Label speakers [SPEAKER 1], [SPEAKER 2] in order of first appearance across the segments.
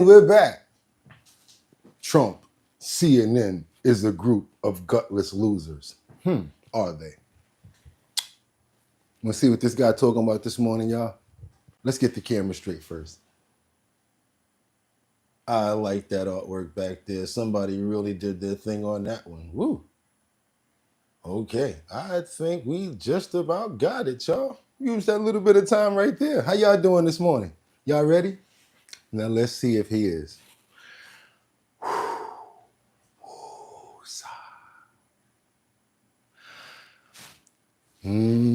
[SPEAKER 1] We're back. Trump, CNN is a group of gutless losers. Are they? Want to see what this guy talking about this morning, y'all? Let's get the camera straight first. I like that artwork back there. Somebody really did their thing on that one. Woo. Okay, I think we just about got it, y'all. Use that little bit of time right there. How y'all doing this morning? Y'all ready? Now let's see if he is. And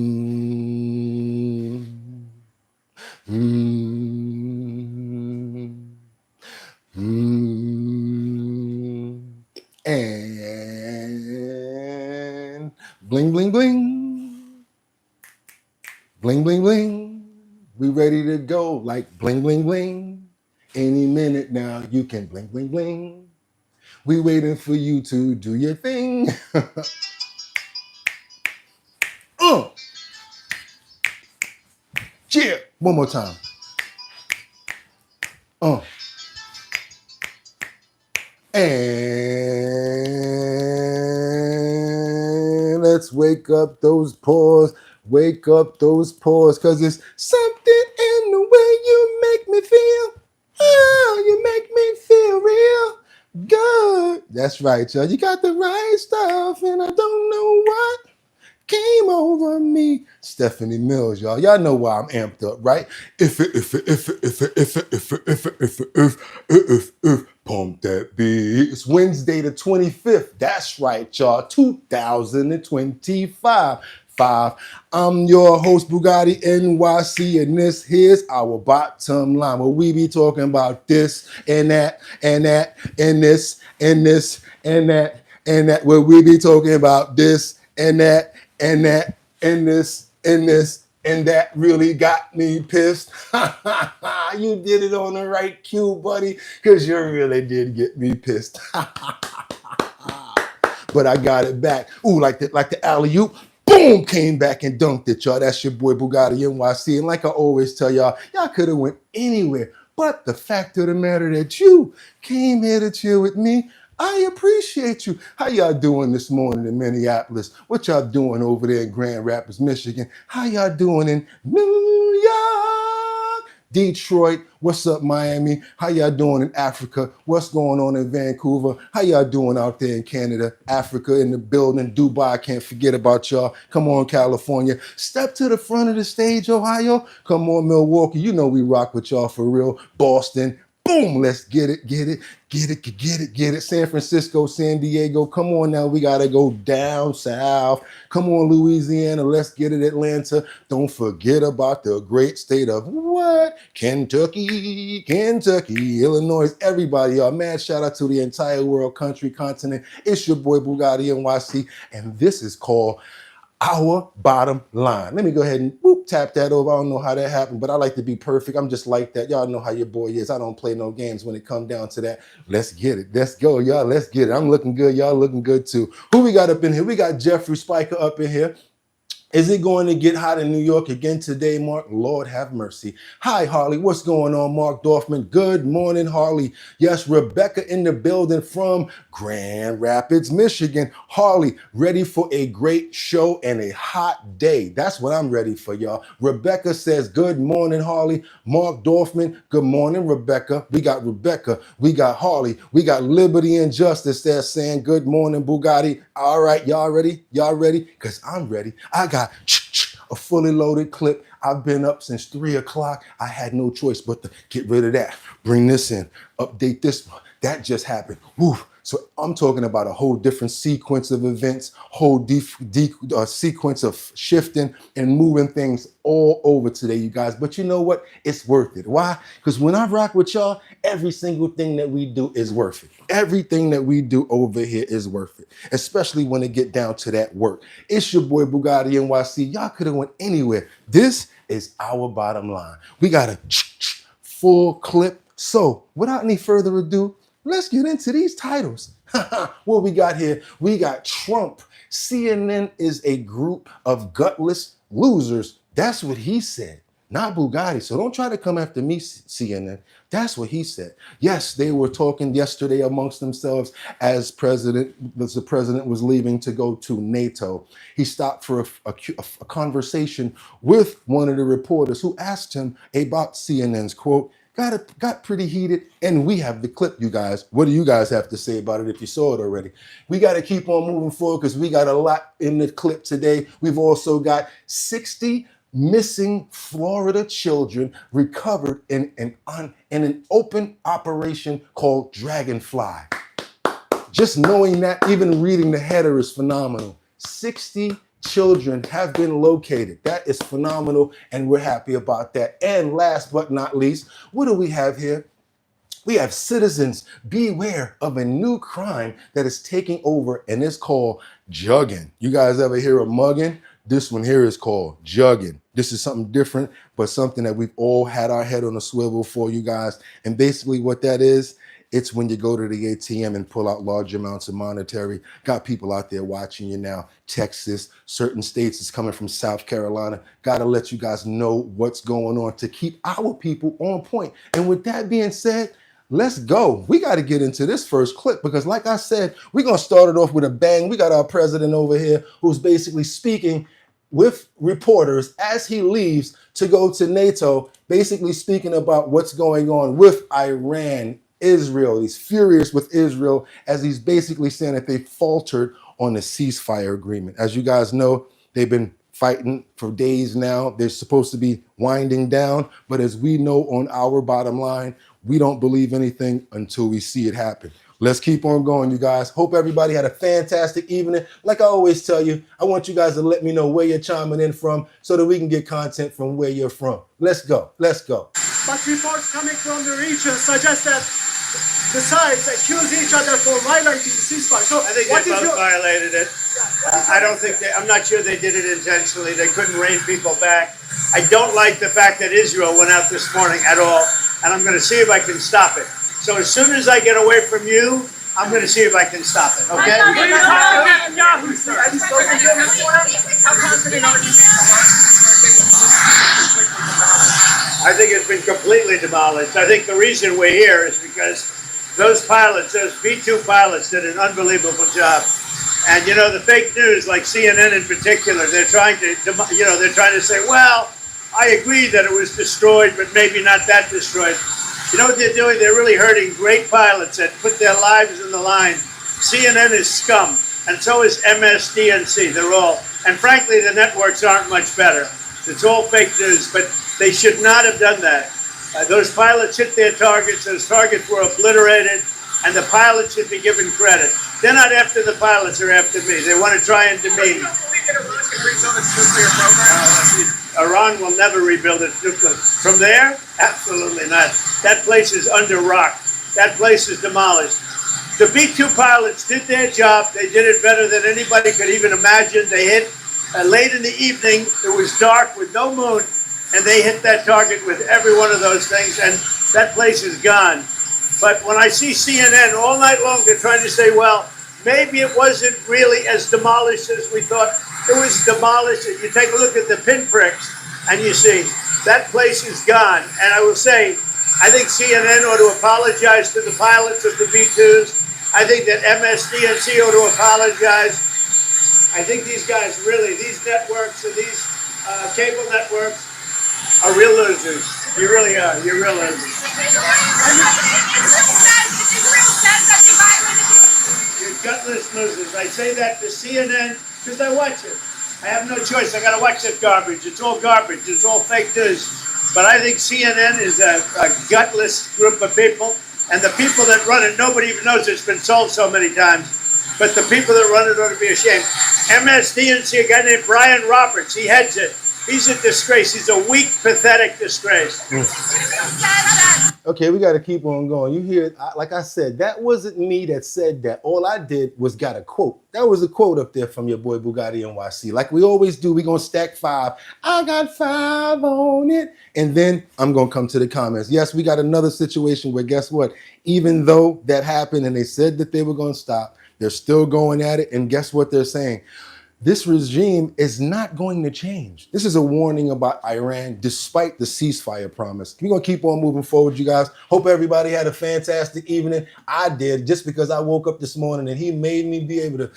[SPEAKER 1] bling, bling, bling. Bling, bling, bling. We ready to go like bling, bling, bling. Any minute now you can bling, bling, bling. We waiting for you to do your thing. Yeah, one more time. And let's wake up those pores. Wake up those pores, cause it's something in the way you make me feel. Oh, you make me feel real good. That's right, y'all. You got the right stuff, and I don't know what came over me. Stephanie Mills, y'all. Y'all know why I'm amped up, right? If, pump that beat. It's Wednesday the 25th. That's right, y'all. 2025. I'm your host, Bugatti NYC, and this here's our bottom line, where we be talking about this and that and that and this and this and that and that, where we be talking about this and that and that and this and this and that really got me pissed. You did it on the right cue, buddy, because you really did get me pissed. But I got it back. Ooh, like the alley-oop. Boom, came back and dunked it, y'all. That's your boy Bugatti NYC. And like I always tell y'all could have went anywhere. But the fact of the matter that you came here to chill with me, I appreciate you. How y'all doing this morning in Minneapolis? What y'all doing over there in Grand Rapids, Michigan? How y'all doing in New York? Detroit, what's up, Miami? How y'all doing in Africa? What's going on in Vancouver? How y'all doing out there in Canada? Africa in the building, Dubai, can't forget about y'all. Come on, California. Step to the front of the stage, Ohio. Come on, Milwaukee. You know we rock with y'all for real. Boston. Boom, let's get it. San Francisco, San Diego, come on now, we gotta go down south. Come on, Louisiana, let's get it, Atlanta. Don't forget about the great state of what? Kentucky, Illinois, everybody, y'all. Mad shout out to the entire world, country, continent. It's your boy Bugatti NYC, and this is called Our Bottom Line. Let me go ahead and tap that over. I don't know how that happened, but I like to be perfect. I'm just like that. Y'all know how your boy is. I don't play no games when it comes down to that. Let's get it. Let's go, y'all. Let's get it. I'm looking good. Y'all looking good too. Who we got up in here? We got Jeffrey Spiker up in here. Is it going to get hot in New York again today, Mark? Lord have mercy. Hi, Harley. What's going on, Mark Dorfman? Good morning, Harley. Yes, Rebecca in the building from Grand Rapids, Michigan. Harley, ready for a great show and a hot day. That's what I'm ready for, y'all. Rebecca says, good morning, Harley. Mark Dorfman, good morning, Rebecca. We got Harley. We got Liberty and Justice there saying, good morning, Bugatti. All right, y'all ready? Y'all ready? Because I'm ready. I got a fully loaded clip. I've been up since 3 o'clock. I had no choice but to get rid of that. Bring this in. Update this one. That just happened. Woo. So I'm talking about a whole different sequence of events, sequence of shifting and moving things all over today, you guys. But you know what? It's worth it. Why? Because when I rock with y'all, every single thing that we do is worth it. Everything that we do over here is worth it, especially when it get down to that work. It's your boy Bugatti NYC. Y'all could have went anywhere. This is Our Bottom Line. We got a full clip. So without any further ado, let's get into these titles. What we got here? We got Trump. CNN is a group of gutless losers. That's what he said. not Bugatti. So don't try to come after me, CNN. That's what he said. Yes, they were talking yesterday amongst themselves as the president was leaving to go to NATO. He stopped for a conversation with one of the reporters who asked him about CNN's quote. Got pretty heated, and we have the clip, you guys. What do you guys have to say about it if you saw it already? We got to keep on moving forward because we got a lot in the clip today. We've also got 60 missing Florida children recovered in an open operation called Dragonfly. Just knowing that, even reading the header is phenomenal. 60 children have been located. That is phenomenal, and we're happy about that. And last but not least, what do we have here? We have citizens beware of a new crime that is taking over, and it's called jugging. You guys ever hear of mugging? This one here is called jugging. This is something different, but something that we've all had our head on a swivel for, you guys. And basically what that is, it's when you go to the ATM and pull out large amounts of monetary. Got people out there watching you now. Texas, certain states, it's coming from South Carolina. Got to let you guys know what's going on to keep our people on point. And with that being said, let's go. We got to get into this first clip because like I said, we're going to start it off with a bang. We got our president over here who's basically speaking with reporters as he leaves to go to NATO, basically speaking about what's going on with Iran, Israel. He's furious with Israel as he's basically saying that they faltered on the ceasefire agreement. As you guys know, they've been fighting for days now. They're supposed to be winding down, but as we know on our bottom line, we don't believe anything until we see it happen. Let's keep on going, you guys. Hope everybody had a fantastic evening. Like I always tell you, I want you guys to let me know where you're chiming in from so that we can get content from where you're from. Let's go. Let's go.
[SPEAKER 2] But reports coming from the region suggest that the sides accuse each other for violating the ceasefire. So
[SPEAKER 3] I think they both violated it. I don't think I'm not sure they did it intentionally. They couldn't rein people back. I don't like the fact that Israel went out this morning at all, and I'm going to see if I can stop it. So as soon as I get away from you, I'm going to see if I can stop it, okay? I think it's been completely demolished. I think the reason we're here is because those pilots, those B-2 pilots did an unbelievable job. And, you know, the fake news, like CNN in particular, they're trying to, they're trying to say, well, I agree that it was destroyed, but maybe not that destroyed. You know what they're doing? They're really hurting great pilots that put their lives in the line. CNN is scum, and so is MSDNC. They're all, and frankly, the networks aren't much better. It's all fake news, but they should not have done that. Those pilots hit their targets. Those targets were obliterated, and the pilots should be given credit. They're not after the pilots, they're after me. They want to try and demean me. Iran will never rebuild its nuclear. From there? Absolutely not. That place is under rock. That place is demolished. The B-2 pilots did their job. They did it better than anybody could even imagine. They hit late in the evening. It was dark with no moon, and they hit that target with every one of those things, and that place is gone. But when I see CNN all night long, they're trying to say, well, maybe it wasn't really as demolished as we thought. It was demolished. You take a look at the pinpricks, and you see that place is gone. And I will say, I think CNN ought to apologize to the pilots of the B-2s. I think that MSDNC ought to apologize. I think these guys really, these networks and these cable networks are real losers. You really are. You're real losers. You're gutless losers. I say that to CNN because I watch it. I have no choice. I got to watch that garbage. It's all garbage. It's all fake news. But I think CNN is a gutless group of people. And the people that run it, nobody even knows it's been sold so many times. But the people that run it ought to be ashamed. MSDNC, a guy named Brian Roberts, he heads it. He's a disgrace. He's a weak, pathetic disgrace.
[SPEAKER 1] Okay, we got to keep on going. You hear, like I said, that wasn't me that said that. All I did was got a quote. That was a quote up there from your boy BOOGOTTINYC. Like we always do, we're going to stack 5. I got 5 on it. And then I'm going to come to the comments. Yes, we got another situation where guess what? Even though that happened and they said that they were going to stop, they're still going at it. And guess what they're saying? this regime is not going to change. This is a warning about Iran, despite the ceasefire promise. We're going to keep on moving forward, you guys. Hope everybody had a fantastic evening. I did, just because I woke up this morning and he made me be able to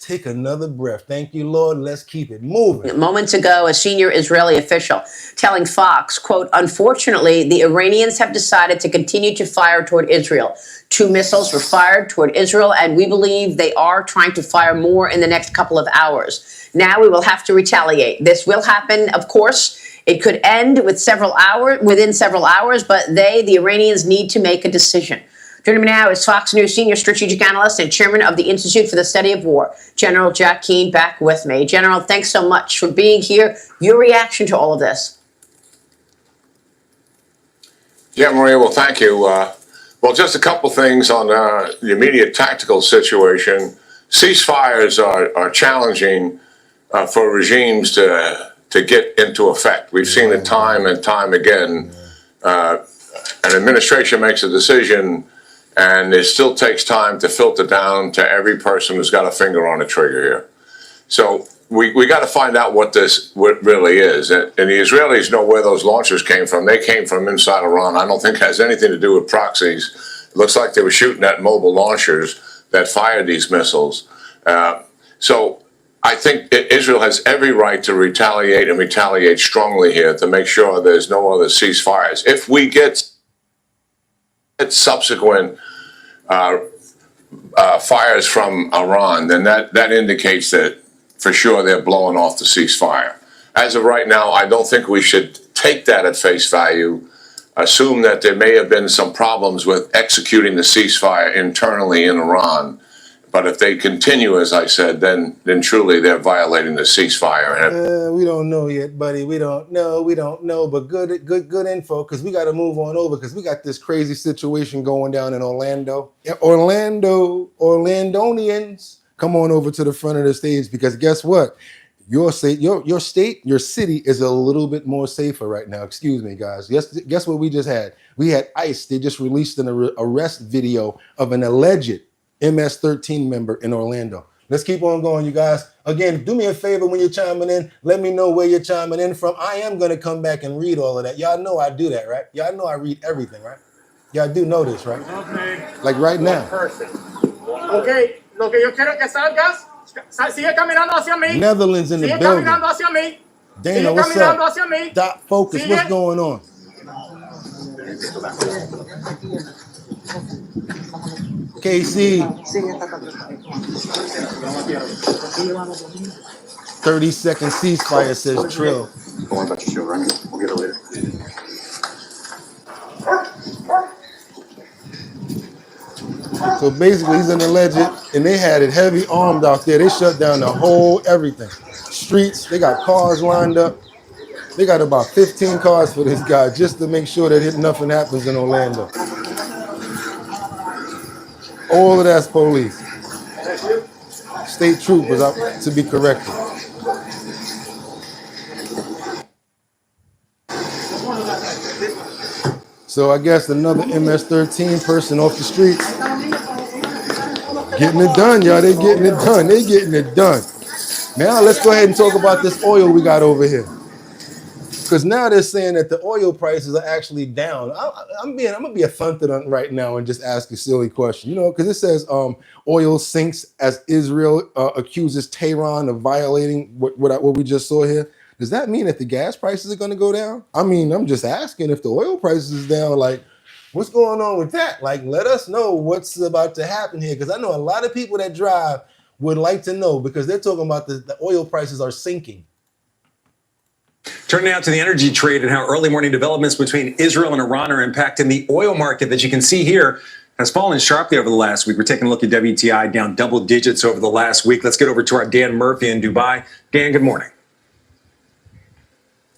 [SPEAKER 1] take another breath. Thank you, Lord. Let's keep it moving.
[SPEAKER 4] Moments ago, a senior Israeli official telling Fox, quote, unfortunately, the Iranians have decided to continue to fire toward Israel. 2 missiles were fired toward Israel, and we believe they are trying to fire more in the next couple of hours. Now we will have to retaliate. This will happen, of course. It could end within several hours, but the Iranians, need to make a decision. Joining me now is Fox News senior strategic analyst and chairman of the Institute for the Study of War, General Jack Keane, back with me. General, thanks so much for being here. Your reaction to all of this?
[SPEAKER 5] Yeah, Maria, well, thank you. Well, just a couple things on the immediate tactical situation. Ceasefires are challenging for regimes to get into effect. We've seen it time and time again. An administration makes a decision, and it still takes time to filter down to every person who's got a finger on the trigger here. So we got to find out what really is. And the Israelis know where those launchers came from. They came from inside Iran. I don't think it has anything to do with proxies. It looks like they were shooting at mobile launchers that fired these missiles. So I think Israel has every right to retaliate, and retaliate strongly here, to make sure there's no other ceasefires. If we get subsequent fires from Iran, then that indicates that for sure they're blowing off the ceasefire. As of right now, I don't think we should take that at face value, assume that there may have been some problems with executing the ceasefire internally in Iran. But if they continue, as I said, then truly they're violating the ceasefire.
[SPEAKER 1] We don't know yet, buddy. We don't know. But good info, because we got to move on over, because we got this crazy situation going down in Orlando. Yeah, Orlandonians, come on over to the front of the stage, because guess what? Your state, your city is a little bit more safer right now. Excuse me, guys. Guess what we just had? We had ICE. They just released an arrest video of an alleged MS-13 member in Orlando. Let's keep on going, you guys. Again, do me a favor when you're chiming in. Let me know where you're chiming in from. I am going to come back and read all of that. Y'all know I do that, right? Y'all know I read everything, right? Y'all do know this, right?
[SPEAKER 2] Okay.
[SPEAKER 1] Like right now.
[SPEAKER 2] Okay, lo que yo quiero que salgas, sigue caminando hacia mí.
[SPEAKER 1] Netherlands in the
[SPEAKER 2] Sigue
[SPEAKER 1] building.
[SPEAKER 2] caminando hacia mí.
[SPEAKER 1] Dana,
[SPEAKER 2] Sigue
[SPEAKER 1] what's
[SPEAKER 2] caminando
[SPEAKER 1] up?
[SPEAKER 2] hacia mí.
[SPEAKER 1] Dot Focus,
[SPEAKER 2] Sigue.
[SPEAKER 1] what's going on? KC, 30-second ceasefire, says Trill.
[SPEAKER 6] Don't worry about your show, Remy. We'll get it later.
[SPEAKER 1] So basically, he's an alleged, and they had it heavy armed out there. They shut down the whole everything. Streets, they got cars lined up. They got about 15 cars for this guy, just to make sure that nothing happens in Orlando. All of that's police. State troopers, to be corrected. So I guess another MS-13 person off the streets. Getting it done, y'all. They getting it done. They getting it done. Now let's go ahead and talk about this oil we got over here. Because now they're saying that the oil prices are actually down. I'm gonna be affronted right now and just ask a silly question, you know, because it says oil sinks as Israel accuses Tehran of violating what we just saw here. Does that mean that the gas prices are going to go down? I mean, I'm just asking, if the oil prices is down, like, what's going on with that? Like, let us know what's about to happen here, because I know a lot of people that drive would like to know, because they're talking about the oil prices are sinking.
[SPEAKER 7] Turning now to the energy trade and how early morning developments between Israel and Iran are impacting the oil market that you can see here has fallen sharply over the last week. We're taking a look at WTI down double digits over the last week. Let's get over to our Dan Murphy in Dubai. Dan, good morning.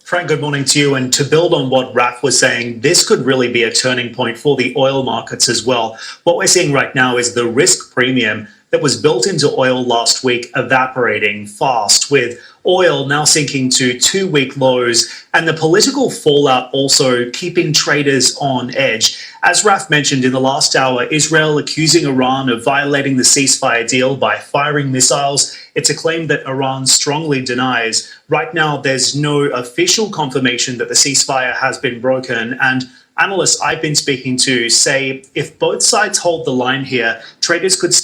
[SPEAKER 8] Frank, good morning to you. And to build on what Raf was saying, this could really be a turning point for the oil markets as well. What we're seeing right now is the risk premium that was built into oil last week evaporating fast, with Oil now sinking to 2-week lows, and the political fallout also keeping traders on edge. As Raf mentioned in the last hour, Israel accusing Iran of violating the ceasefire deal by firing missiles. It's a claim that Iran strongly denies. Right now, there's no official confirmation that the ceasefire has been broken, and analysts I've been speaking to say if both sides hold the line here, traders could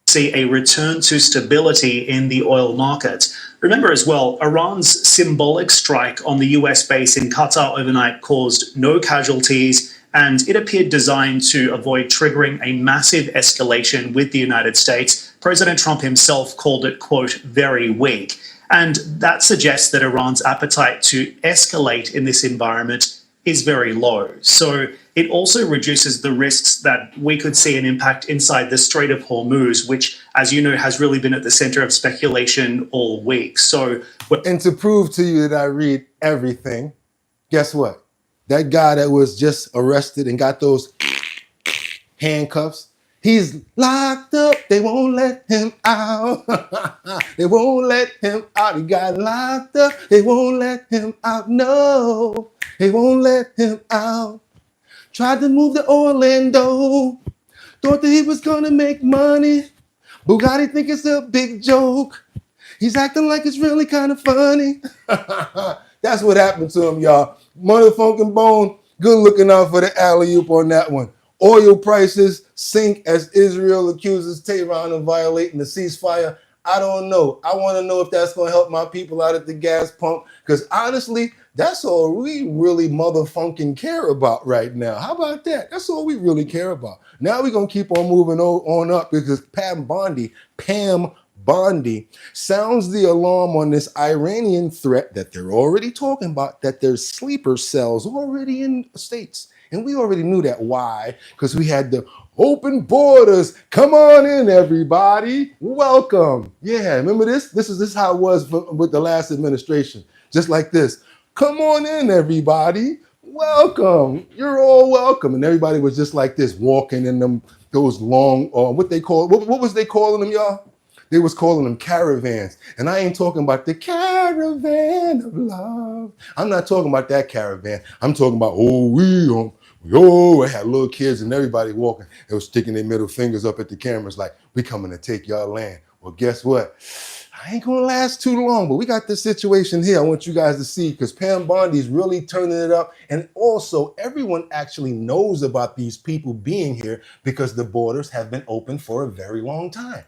[SPEAKER 8] see a return to stability in the oil market. Remember as well, Iran's symbolic strike on the US base in Qatar overnight caused no casualties, and it appeared designed to avoid triggering a massive escalation with the United States. President Trump himself called it, quote, very weak. And that suggests that Iran's appetite to escalate in this environment is very low. So it also reduces the risks that we could see an impact inside the Strait of Hormuz, which, as you know, has really been at the center of speculation all week. So,
[SPEAKER 1] and to prove to you that I read everything, guess what? That guy that was just arrested and got those handcuffs, he's locked up. They won't let him out. They won't let him out. He got locked up. They won't let him out. No, they won't let him out. Tried to move to Orlando. Thought that he was gonna make money. Bugatti think it's a big joke. He's acting like it's really kind of funny. That's what happened to him, y'all. Motherfucking Bone, good looking out for the alley-oop on that one. Oil prices sink as Israel accuses Tehran of violating the ceasefire. I don't know. I want to know if that's going to help my people out at the gas pump, because honestly, that's all we really motherfucking care about right now. How about that? That's all we really care about. Now we're going to keep on moving on up, because Pam Bondi sounds the alarm on this Iranian threat that they're already talking about, that there's sleeper cells already in the States. And we already knew that. Why? Because we had the open borders. Come on in, everybody. Welcome. Yeah, remember this? This is how it was with the last administration. Just like this. Come on in, everybody. Welcome. You're all welcome. And everybody was just like this, walking in those long, what was they calling them, y'all? They was calling them caravans. And I ain't talking about the caravan of love. I'm not talking about that caravan. I'm talking about, I had little kids and everybody walking. They was sticking their middle fingers up at the cameras like, we coming to take y'all land. Well, guess what? I ain't gonna last too long, but we got this situation here I want you guys to see, because Pam Bondi's really turning it up. And also, everyone actually knows about these people being here because the borders have been open for a very long time.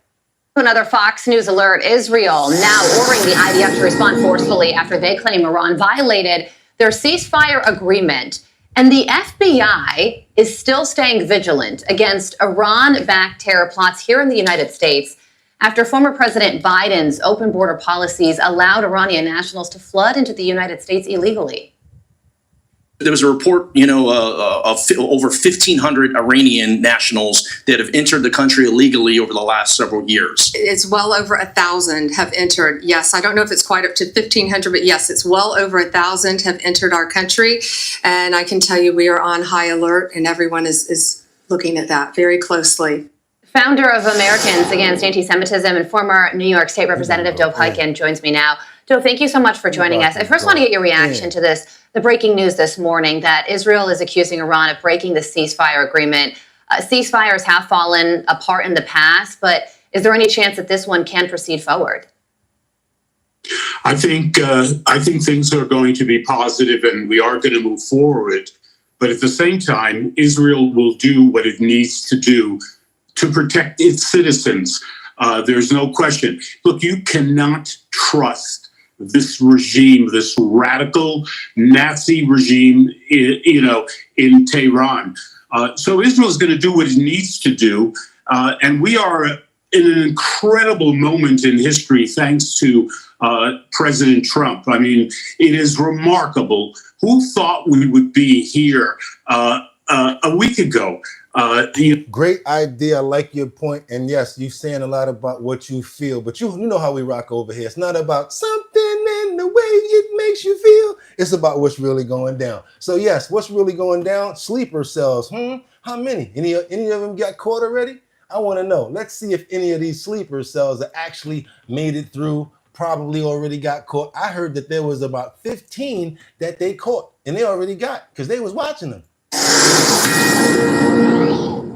[SPEAKER 9] Another Fox News alert. Israel now ordering the IDF to respond forcefully after they claim Iran violated their ceasefire agreement. And the FBI is still staying vigilant against Iran-backed terror plots here in the United States after former President Biden's open border policies allowed Iranian nationals to flood into the United States illegally.
[SPEAKER 10] There was a report, of over 1,500 Iranian nationals that have entered the country illegally over the last several years.
[SPEAKER 11] It's well over 1,000 have entered. Yes, I don't know if it's quite up to 1,500, but yes, it's well over 1,000 have entered our country. And I can tell you we are on high alert, and everyone is looking at that very closely.
[SPEAKER 9] Founder of Americans Against Anti-Semitism and former New York State Representative Joe Hyken joins me now. Joe, thank you so much for joining us. I first want to get your reaction to the breaking news this morning that Israel is accusing Iran of breaking the ceasefire agreement. Ceasefires have fallen apart in the past, but is there any chance that this one can proceed forward?
[SPEAKER 12] I think things are going to be positive and we are going to move forward. But at the same time, Israel will do what it needs to do to protect its citizens. There's no question. Look, you cannot trust this regime, this radical Nazi regime, in Tehran. So Israel is going to do what it needs to do. And we are in an incredible moment in history, thanks to President Trump. I mean, it is remarkable. Who thought we would be here a week ago?
[SPEAKER 1] Great idea. I like your point. And yes, you're saying a lot about what you feel, but you know how we rock over here. It's not about something in the way it makes you feel. It's about what's really going down. So yes, what's really going down? Sleeper cells. How many? Any of them got caught already? I want to know. Let's see if any of these sleeper cells have actually made it through probably already got caught. I heard that there was about 15 that they caught, and they already got because they was watching them.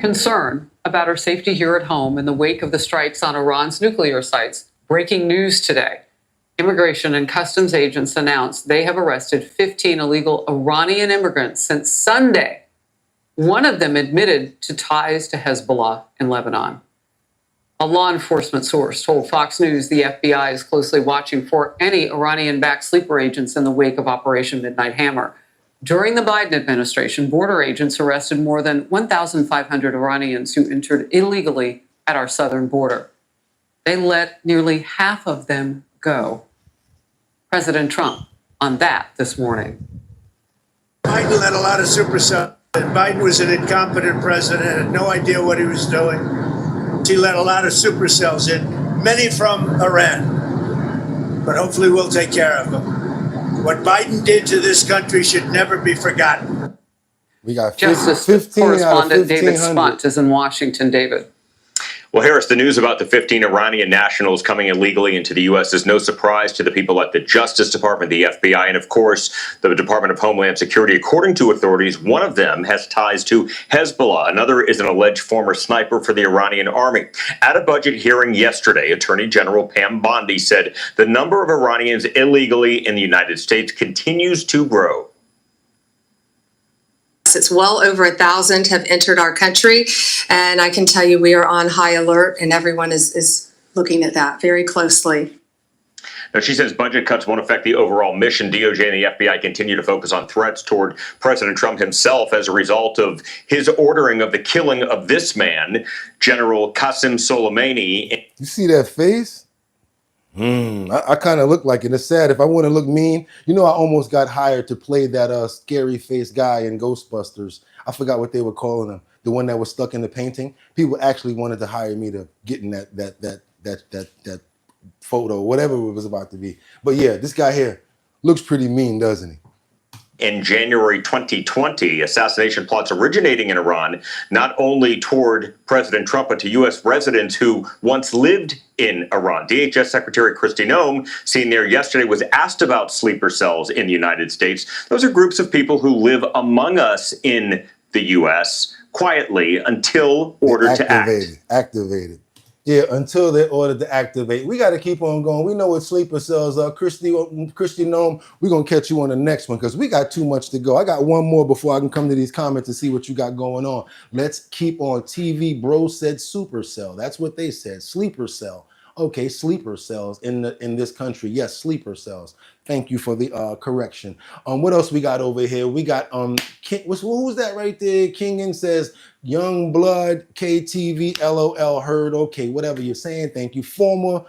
[SPEAKER 13] Concern about our safety here at home in the wake of the strikes on Iran's nuclear sites. Breaking news today. Immigration and customs agents announced they have arrested 15 illegal Iranian immigrants since Sunday. One of them admitted to ties to Hezbollah in Lebanon. A law enforcement source told Fox News the FBI is closely watching for any Iranian-backed sleeper agents in the wake of Operation Midnight Hammer. During the Biden administration, border agents arrested more than 1,500 Iranians who entered illegally at our southern border. They let nearly half of them go. President Trump on that this morning.
[SPEAKER 3] Biden let a lot of supercells. Biden was an incompetent president, had no idea what he was doing. He let a lot of supercells in, many from Iran. But hopefully we'll take care of them. What Biden did to this country should never be forgotten.
[SPEAKER 1] We got
[SPEAKER 13] Justice
[SPEAKER 1] 15
[SPEAKER 13] correspondent David
[SPEAKER 1] 1,500.
[SPEAKER 13] Spunt is in Washington. David.
[SPEAKER 14] Well, Harris, the news about the 15 Iranian nationals coming illegally into the U.S. is no surprise to the people at the Justice Department, the FBI, and, of course, the Department of Homeland Security. According to authorities, one of them has ties to Hezbollah. Another is an alleged former sniper for the Iranian army. At a budget hearing yesterday, Attorney General Pam Bondi said the number of Iranians illegally in the United States continues to grow.
[SPEAKER 11] It's well over 1,000 have entered our country, and I can tell you we are on high alert, and everyone is looking at that very closely.
[SPEAKER 14] Now, she says budget cuts won't affect the overall mission. DOJ and the FBI continue to focus on threats toward President Trump himself as a result of his ordering of the killing of this man, General Qasem Soleimani.
[SPEAKER 1] You see that face? I kind of look like it. It's sad. If I want to look mean, you know, I almost got hired to play that scary face guy in Ghostbusters. I forgot what they were calling him. The one that was stuck in the painting. People actually wanted to hire me to get in that photo, whatever it was about to be. But yeah, this guy here looks pretty mean, doesn't he?
[SPEAKER 14] In January 2020, assassination plots originating in Iran, not only toward President Trump, but to U.S. residents who once lived in Iran. DHS Secretary Kristi Noem, seen there yesterday, was asked about sleeper cells in the United States. Those are groups of people who live among us in the U.S. quietly until ordered to act.
[SPEAKER 1] Activated. Yeah, until they're ordered to activate. We got to keep on going. We know what sleeper cells are. Kristi Noem, we're going to catch you on the next one because we got too much to go. I got one more before I can come to these comments and see what you got going on. Let's keep on TV. Bro said supercell. That's what they said. Sleeper cell. Okay, sleeper cells in this country. Yes, sleeper cells. Thank you for the correction. What else we got over here? We got King, who's that right there? Kingin says Young Blood KTV LOL heard. Okay, whatever you're saying. Thank you. Former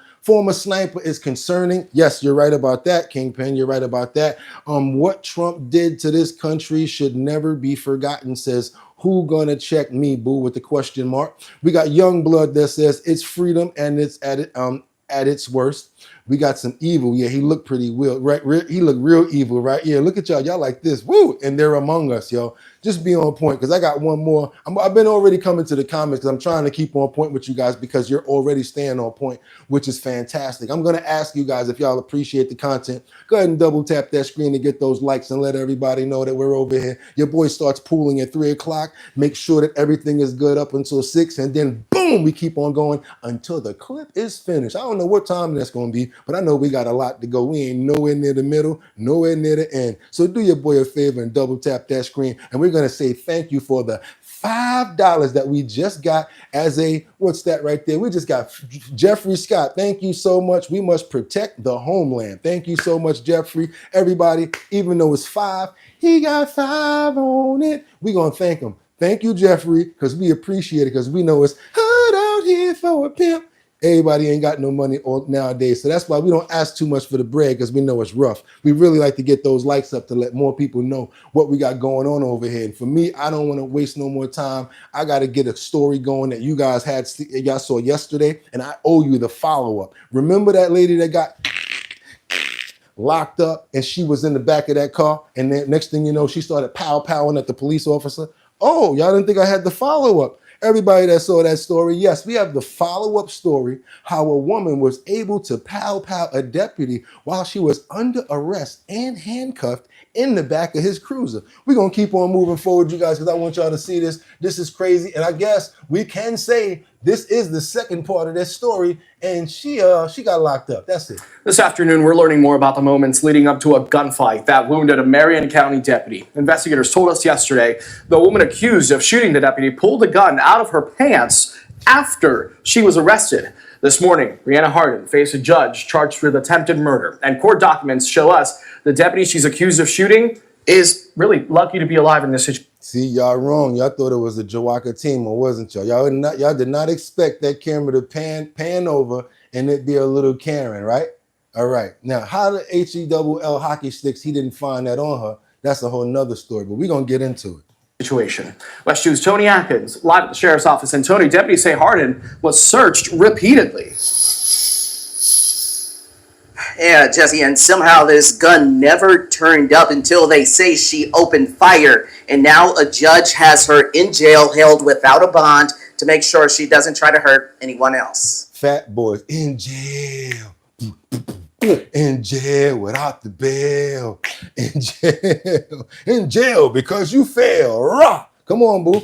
[SPEAKER 1] sniper is concerning. Yes, you're right about that, Kingpin. You're right about that. What Trump did to this country should never be forgotten, says who gonna check me, boo, with the question mark. We got Young Blood that says it's freedom and it's at its worst. We got some evil. Yeah, he looked pretty real, right? He looked real evil, right? Yeah, look at y'all. Y'all like this. Woo! And they're among us, yo. Just be on point because I got one more. I've been already coming to the comments because I'm trying to keep on point with you guys because you're already staying on point, which is fantastic. I'm going to ask you guys if y'all appreciate the content. Go ahead and double tap that screen to get those likes and let everybody know that we're over here. Your boy starts pooling at 3 o'clock. Make sure that everything is good up until 6. And then, boom, we keep on going until the clip is finished. I don't know what time that's going to be, but I know we got a lot to go. We ain't nowhere near the middle, nowhere near the end. So do your boy a favor and double tap that screen. And we're going to say thank you for the $5 that we just got as a, what's that right there? We just got Jeffrey Scott. Thank you so much. We must protect the homeland. Thank you so much, Jeffrey. Everybody, even though it's 5, he got 5 on it. We're going to thank him. Thank you, Jeffrey, because we appreciate it because we know it's hard out here for a pimp. Everybody ain't got no money nowadays. So that's why we don't ask too much for the bread because we know it's rough. We really like to get those likes up to let more people know what we got going on over here. And for me, I don't want to waste no more time. I got to get a story going that you guys saw yesterday, and I owe you the follow-up. Remember that lady that got locked up and she was in the back of that car and then next thing you know, she started pow-powing at the police officer? Oh, y'all didn't think I had the follow-up. Everybody that saw that story, yes, we have the follow-up story, how a woman was able to pow a deputy while she was under arrest and handcuffed in the back of his cruiser. We're going to keep on moving forward, you guys, because I want y'all to see this. This is crazy. And I guess we can say this is the second part of this story, and she got locked up. That's it.
[SPEAKER 15] This afternoon, we're learning more about the moments leading up to a gunfight that wounded a Marion County deputy. Investigators told us yesterday the woman accused of shooting the deputy pulled the gun out of her pants after she was arrested. This morning, Brianna Hardin faced a judge charged with attempted murder, and court documents show us the deputy she's accused of shooting is really lucky to be alive in this situation.
[SPEAKER 1] See, y'all wrong. Y'all thought it was a Jawaka team, or wasn't y'all? Y'all did not expect that camera to pan over and it be a little Karen, right? All right. Now, how the HELL hockey sticks, he didn't find that on her. That's a whole nother story, but we're going to get into it.
[SPEAKER 15] Situation. West 2's Tony Atkins, live at the sheriff's office. And Tony, deputies say Hardin was searched repeatedly.
[SPEAKER 16] Yeah, Jesse, and somehow this gun never turned up until they say she opened fire. And now a judge has her in jail, held without a bond, to make sure she doesn't try to hurt anyone else.
[SPEAKER 1] Fat boys in jail. In jail without the bail. In jail because you fail. Rah! Come on, boo.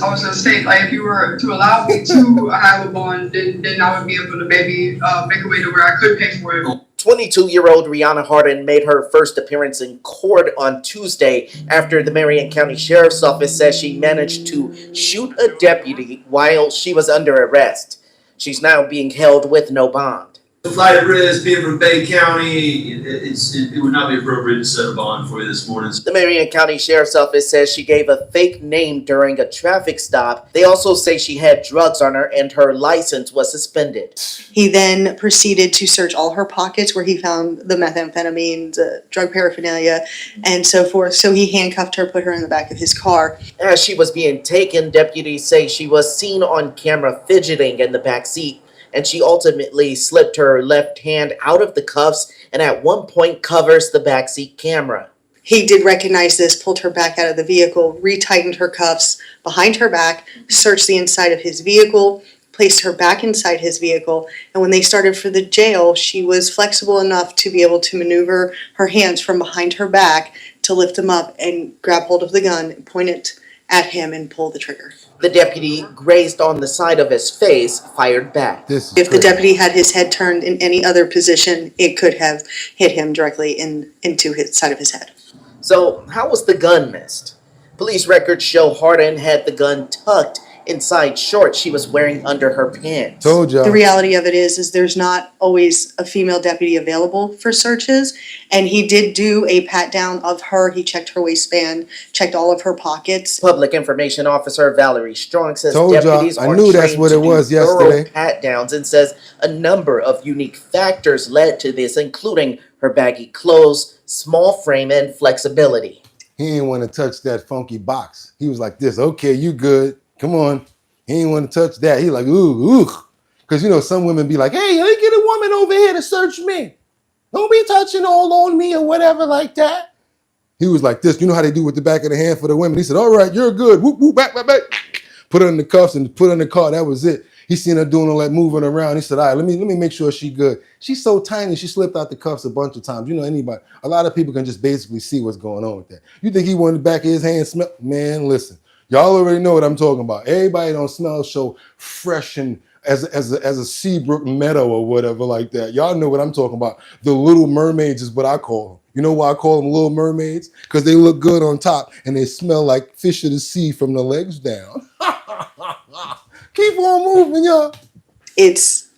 [SPEAKER 17] I was gonna say, like, if you were to allow me to have a bond, then I would be able to maybe make a way to where I could pay for it.
[SPEAKER 16] 22-year-old Rihanna Hardin made her first appearance in court on Tuesday after the Marion County Sheriff's Office says she managed to shoot a deputy while she was under arrest. She's now being held with no bond.
[SPEAKER 18] The flight risk, being from Bay County, it would not be appropriate to set a bond for you this morning.
[SPEAKER 16] The Marion County Sheriff's Office says she gave a fake name during a traffic stop. They also say she had drugs on her and her license was suspended.
[SPEAKER 19] He then proceeded to search all her pockets where he found the methamphetamines, drug paraphernalia, and so forth. So he handcuffed her, put her in the back of his car.
[SPEAKER 16] As she was being taken, deputies say she was seen on camera fidgeting in the back seat, and she ultimately slipped her left hand out of the cuffs and at one point covers the backseat camera.
[SPEAKER 19] He did recognize this, pulled her back out of the vehicle, retightened her cuffs behind her back, searched the inside of his vehicle, placed her back inside his vehicle, and when they started for the jail, she was flexible enough to be able to maneuver her hands from behind her back to lift them up and grab hold of the gun, point it at him, and pull the trigger.
[SPEAKER 16] The deputy grazed on the side of his face, fired back.
[SPEAKER 19] If the deputy had his head turned in any other position, it could have hit him directly into his side of his head.
[SPEAKER 16] So how was the gun missed? Police records show Hardin had the gun tucked inside shorts she was wearing under her pants.
[SPEAKER 1] Told y'all.
[SPEAKER 19] The reality of it is there's not always a female deputy available for searches, and he did do a pat down of her. He checked her waistband, checked all of her pockets.
[SPEAKER 16] Public Information Officer Valerie Strong says
[SPEAKER 1] Told
[SPEAKER 16] deputies
[SPEAKER 1] y'all. I
[SPEAKER 16] are
[SPEAKER 1] knew that's
[SPEAKER 16] trained
[SPEAKER 1] what
[SPEAKER 16] to
[SPEAKER 1] it
[SPEAKER 16] do
[SPEAKER 1] was
[SPEAKER 16] thorough
[SPEAKER 1] yesterday.
[SPEAKER 16] pat downs, and says a number of unique factors led to this, including her baggy clothes, small frame, and flexibility.
[SPEAKER 1] He didn't want to touch that funky box. He was like this, okay, you good. Come on. He didn't want to touch that. He like, ooh. Because, you know, some women be like, hey, let me get a woman over here to search me. Don't be touching all on me or whatever like that. He was like this. You know how they do with the back of the hand for the women? He said, all right, you're good. Whoop, whoop, back. Put her in the cuffs and put her in the car. That was it. He seen her doing all that moving around. He said, all right, let me make sure she's good. She's so tiny, she slipped out the cuffs a bunch of times. You know, a lot of people can just basically see what's going on with that. You think he wanted the back of his hand smell? Man, listen. Y'all already know what I'm talking about. Everybody don't smell so fresh and as a Seabrook meadow or whatever like that. Y'all know what I'm talking about. The Little Mermaids is what I call them. You know why I call them Little Mermaids? Because they look good on top and they smell like fish of the sea from the legs down. Keep on moving, y'all.
[SPEAKER 19] It's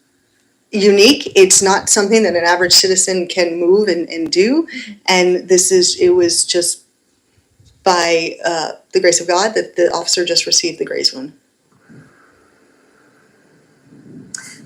[SPEAKER 19] unique. It's not something that an average citizen can move and do. And it was just by the grace of God that the officer just received the grace wound.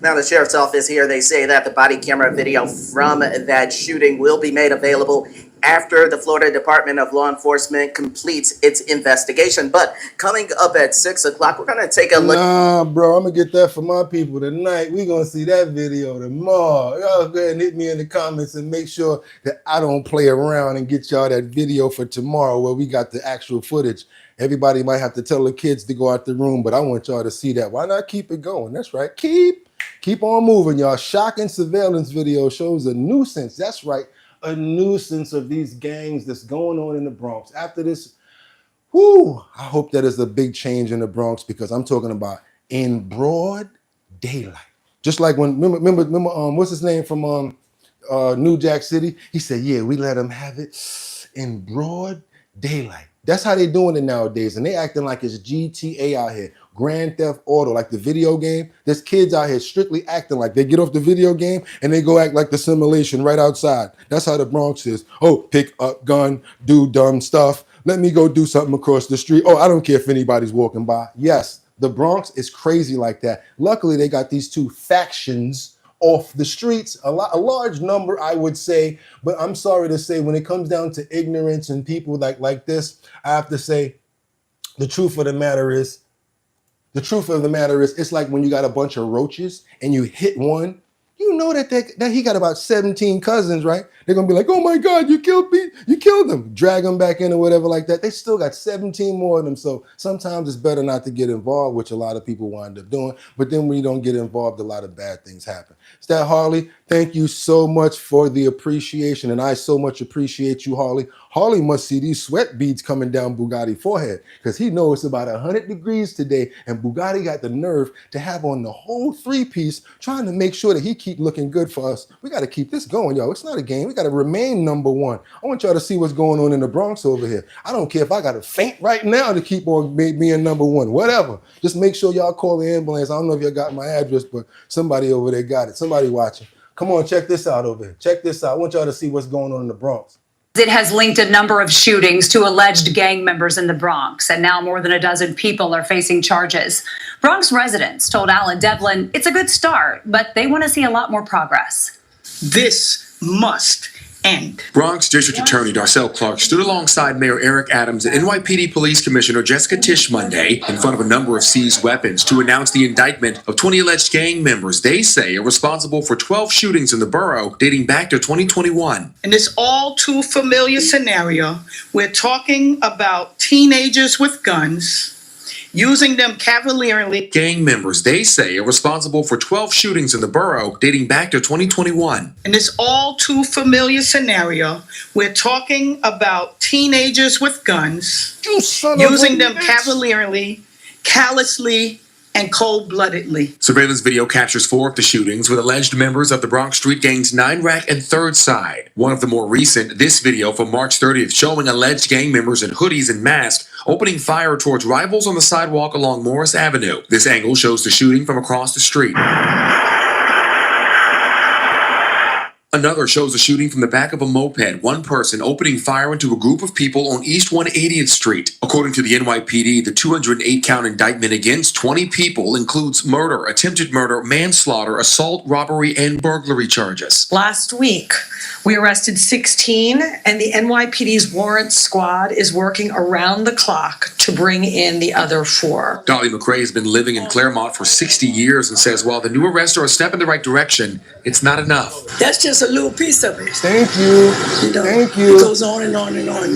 [SPEAKER 16] Now, the sheriff's office here, they say that the body camera video from that shooting will be made available after the Florida Department of Law Enforcement completes its investigation. But coming up at 6 o'clock, we're going to take a look.
[SPEAKER 1] Nah, bro, I'm going to get that for my people tonight. We're going to see that video tomorrow. Y'all go ahead and hit me in the comments and make sure that I don't play around and get y'all that video for tomorrow where we got the actual footage. Everybody might have to tell the kids to go out the room, but I want y'all to see that. Why not keep it going? That's right. Keep on moving, y'all. Shocking surveillance video shows a nuisance. That's right. A nuisance of these gangs that's going on in the Bronx. After this, I hope that is a big change in the Bronx, because I'm talking about in broad daylight. Just like when, remember, what's his name from New Jack City? He said, yeah, we let them have it in broad daylight. That's how they doing it nowadays. And they acting like it's GTA out here. Grand Theft Auto, like the video game. There's kids out here strictly acting like they get off the video game and they go act like the simulation right outside. That's how the Bronx is. Oh, pick up gun, do dumb stuff. Let me go do something across the street. Oh, I don't care if anybody's walking by. Yes, the Bronx is crazy like that. Luckily, they got these two factions off the streets, a large number, I would say, but I'm sorry to say, when it comes down to ignorance and people like this, I have to say, the truth of the matter is, it's like when you got a bunch of roaches and you hit one, you know that he got about 17 cousins, right? They're gonna be like, oh my God, you killed me, you killed them, drag them back in or whatever like that. They still got 17 more of them. So sometimes it's better not to get involved, which a lot of people wind up doing. But then when you don't get involved, a lot of bad things happen. Stat Harley, thank you so much for the appreciation. And I so much appreciate you, Harley. Harley must see these sweat beads coming down Bugatti forehead, because he knows it's about 100 degrees today, and Bugatti got the nerve to have on the whole three-piece, trying to make sure that he keep looking good for us. We got to keep this going, yo. It's not a game. We got to remain number one. I want y'all to see what's going on in the Bronx over here. I don't care if I got to faint right now to keep on being number one, whatever. Just make sure y'all call the ambulance. I don't know if y'all got my address, but somebody over there got it. Somebody watching. Come on, check this out over here. Check this out. I want y'all to see what's going on in the Bronx.
[SPEAKER 20] It has linked a number of shootings to alleged gang members in the Bronx, and now more than a dozen people are facing charges. Bronx residents told Alan Devlin it's a good start, but they want to see a lot more progress.
[SPEAKER 21] This must end.
[SPEAKER 22] Bronx District Attorney Darcel Clark stood alongside Mayor Eric Adams and NYPD Police Commissioner Jessica Tisch Monday in front of a number of seized weapons to announce the indictment of 20 alleged gang members they say are responsible for 12 shootings in the borough dating back to 2021.
[SPEAKER 21] In this all too familiar scenario, we're talking about teenagers with guns, using them cavalierly.
[SPEAKER 22] Gang members they say are responsible for 12 shootings in the borough dating back to 2021.
[SPEAKER 21] In this all too familiar scenario, we're talking about teenagers with guns, using them cavalierly, callously, and cold-bloodedly.
[SPEAKER 22] Surveillance video captures 4 of the shootings with alleged members of the Bronx street gangs 9 Rack and Third Side. One of the more recent, this video from March 30th, showing alleged gang members in hoodies and masks opening fire towards rivals on the sidewalk along Morris Avenue. This angle shows the shooting from across the street. Another shows a shooting from the back of a moped, one person opening fire into a group of people on East 180th Street. According to the NYPD, the 208-count indictment against 20 people includes murder, attempted murder, manslaughter, assault, robbery, and burglary charges.
[SPEAKER 21] Last week, we arrested 16, and the NYPD's warrant squad is working around the clock to bring in the other 4.
[SPEAKER 22] Dolly McRae has been living in Claremont for 60 years and says while the new arrests are a step in the right direction, it's not enough.
[SPEAKER 21] That's just a little piece of it.
[SPEAKER 1] Thank you. Thank you.
[SPEAKER 21] It goes on and on and on.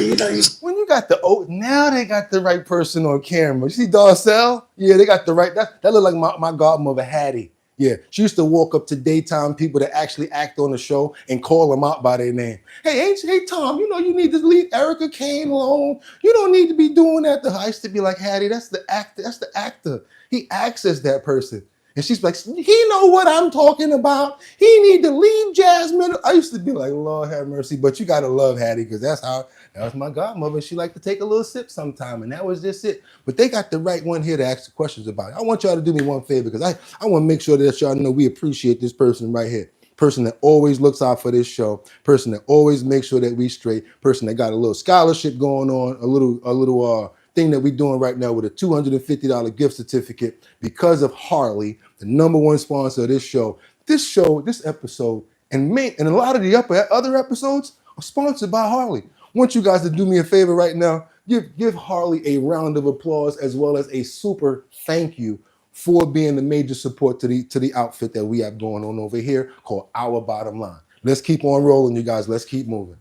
[SPEAKER 1] When you got now they got the right person on camera. You see Darcel? Yeah, they got the right. That look like my godmother Hattie. Yeah, she used to walk up to daytime people that actually act on the show and call them out by their name. Hey, Tom, you know you need to leave Erica Kane alone. You don't need to be doing that. I used to be like, Hattie, that's the actor. That's the actor. He acts as that person. And she's like, he know what I'm talking about. He need to leave Jasmine. I used to be like, Lord have mercy. But you got to love Hattie, because that was my godmother. She liked to take a little sip sometime, and that was just it. But they got the right one here to ask the questions about it. I want y'all to do me one favor, because I want to make sure that y'all know we appreciate this person right here. Person that always looks out for this show, person that always makes sure that we straight, person that got a little scholarship going on, a little thing that we're doing right now with a $250 gift certificate because of Harley, the #1 sponsor of this show. This episode, and a lot of the other episodes are sponsored by Harley. I want you guys to do me a favor right now. Give Harley a round of applause, as well as a super thank you for being the major support to the outfit that we have going on over here called Our Bottom Line. Let's keep on rolling, you guys. Let's keep moving.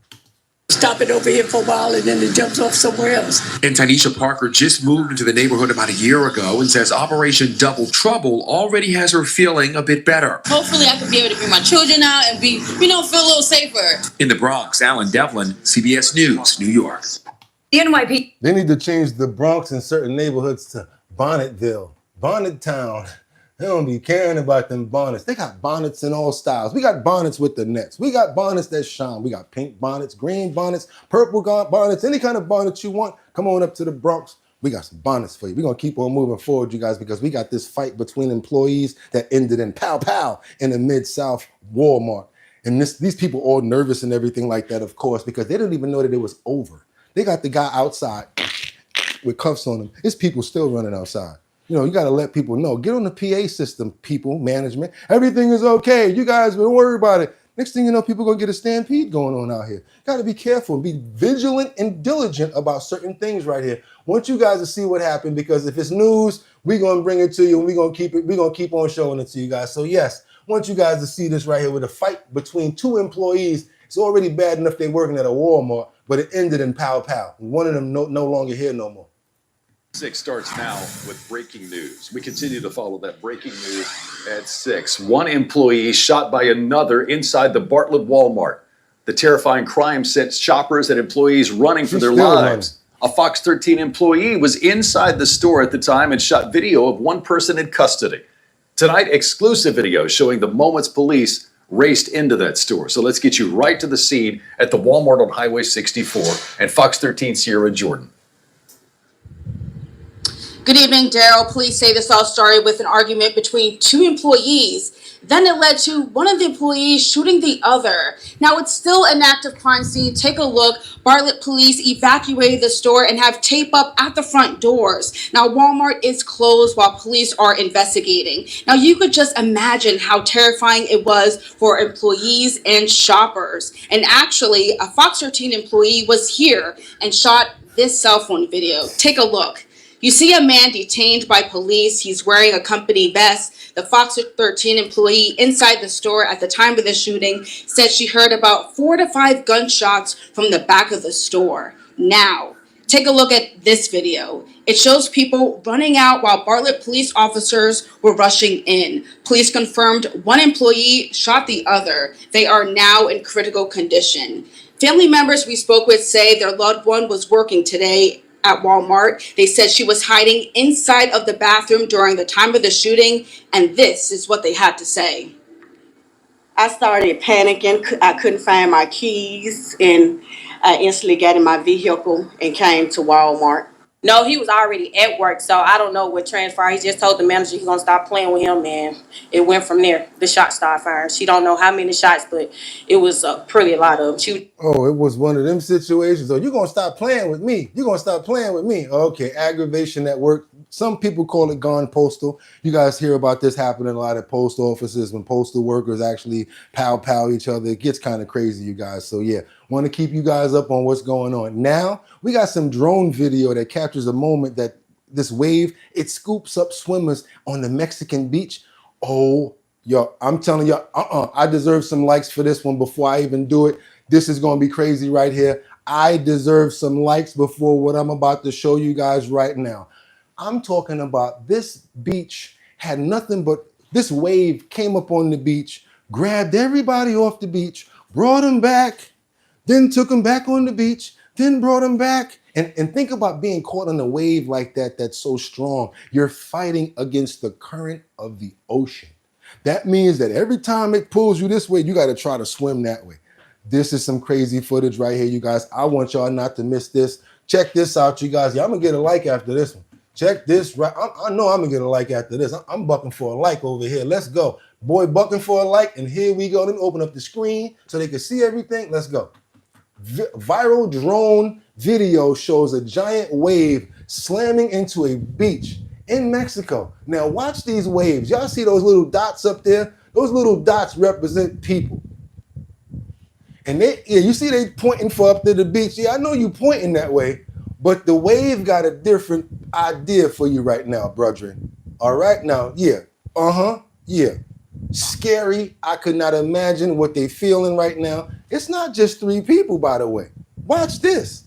[SPEAKER 4] Stop it over here for a while and then it jumps off somewhere else.
[SPEAKER 22] And Tanisha Parker just moved into the neighborhood about a year ago and says Operation Double Trouble already has her feeling a bit better.
[SPEAKER 5] Hopefully I could be able to bring my children out and be, feel a little safer.
[SPEAKER 22] In the Bronx, Alan Devlin, CBS News, New York.
[SPEAKER 20] The NYPD.
[SPEAKER 1] They need to change the Bronx in certain neighborhoods to Bonnetville, Bonnet Town. They don't be caring about them bonnets. They got bonnets in all styles. We got bonnets with the nets. We got bonnets that shine. We got pink bonnets, green bonnets, purple bonnets, any kind of bonnet you want. Come on up to the Bronx. We got some bonnets for you. We're going to keep on moving forward, you guys, because we got this fight between employees that ended in pow-pow in the Mid-South Walmart. And these people all nervous and everything like that, of course, because they didn't even know that it was over. They got the guy outside with cuffs on him. It's people still running outside. You know, you got to let people know. Get on the PA system, people, management. Everything is okay. You guys don't worry about it. Next thing you know, people are going to get a stampede going on out here. Got to be careful. Be vigilant and diligent about certain things right here. I want you guys to see what happened, because if it's news, we're going to bring it to you and we're going to keep on showing it to you guys. So yes, I want you guys to see this right here with a fight between two employees. It's already bad enough they're working at a Walmart, but it ended in pow-pow. One of them no longer here no more.
[SPEAKER 23] 6 starts now with breaking news. We continue to follow that breaking news at 6. One employee shot by another inside the Bartlett Walmart. The terrifying crime sent shoppers and employees running for their lives. A Fox 13 employee was inside the store at the time and shot video of one person in custody. Tonight, exclusive video showing the moments police raced into that store. So let's get you right to the scene at the Walmart on Highway 64 and Fox 13 Sierra Jordan.
[SPEAKER 5] Good evening, Daryl. Police say this all started with an argument between two employees. Then it led to one of the employees shooting the other. Now it's still an active crime scene. Take a look. Bartlett police evacuated the store and have tape up at the front doors. Now Walmart is closed while police are investigating. Now you could just imagine how terrifying it was for employees and shoppers. And actually, a Fox 13 employee was here and shot this cell phone video. Take a look. You see a man detained by police. He's wearing a company vest. The Fox 13 employee inside the store at the time of the shooting said she heard about 4 to 5 gunshots from the back of the store. Now, take a look at this video. It shows people running out while Bartlett police officers were rushing in. Police confirmed one employee shot the other. They are now in critical condition. Family members we spoke with say their loved one was working today at Walmart. They said she was hiding inside of the bathroom during the time of the shooting, and this is what they had to say.
[SPEAKER 24] I started panicking. I couldn't find my keys, and I instantly got in my vehicle and came to Walmart.
[SPEAKER 25] No, he was already at work, so I don't know what transpired. He just told the manager he's gonna stop playing with him, and it went from there. The shots started firing. She don't know how many shots, but it was pretty a lot of them.
[SPEAKER 1] Oh, it was one of them situations. Oh, you're going to stop playing with me. You're going to stop playing with me. Okay, aggravation at work. Some people call it gone postal. You guys hear about this happening a lot at post offices when postal workers actually pow each other. It gets kind of crazy, you guys. So yeah, want to keep you guys up on what's going on. Now, we got some drone video that captures a moment that this wave, it scoops up swimmers on the Mexican beach. Oh, yo, I'm telling you, I deserve some likes for this one before I even do it. This is going to be crazy right here. I deserve some likes before what I'm about to show you guys right now. I'm talking about this beach had nothing but this wave came up on the beach, grabbed everybody off the beach, brought them back, then took them back on the beach, then brought them back. And think about being caught on a wave like that that's so strong. You're fighting against the current of the ocean. That means that every time it pulls you this way, you got to try to swim that way. This is some crazy footage right here, you guys. I want y'all not to miss this. Check this out, you guys. Yeah, I'm going to get a like after this one. Check this right. I know I'm going to get a like after this. I'm bucking for a like over here. Let's go. Boy, bucking for a like. And here we go. Let me open up the screen so they can see everything. Let's go. Viral drone video shows a giant wave slamming into a beach in Mexico. Now watch these waves. Y'all see those little dots up there? Those little dots represent people. And you see they pointing for up to the beach. Yeah, I know you pointing that way, but the wave got a different idea for you right now, brethren. All right, now, yeah, yeah. Scary. I could not imagine what they feeling right now. It's not just 3 people, by the way. Watch this.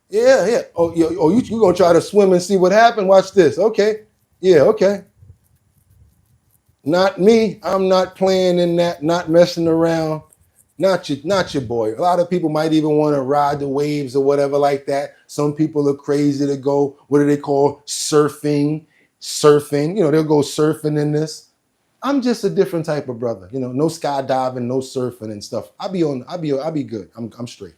[SPEAKER 1] Yeah. Oh, you gonna try to swim and see what happened? Watch this. Okay. Yeah, okay. Not me. I'm not playing in that, not messing around. Not your boy. A lot of people might even want to ride the waves or whatever like that. Some people are crazy to go, what do they call, surfing. They'll go surfing in this. I'm just a different type of brother. No skydiving, no surfing and stuff. I'll be good. I'm straight.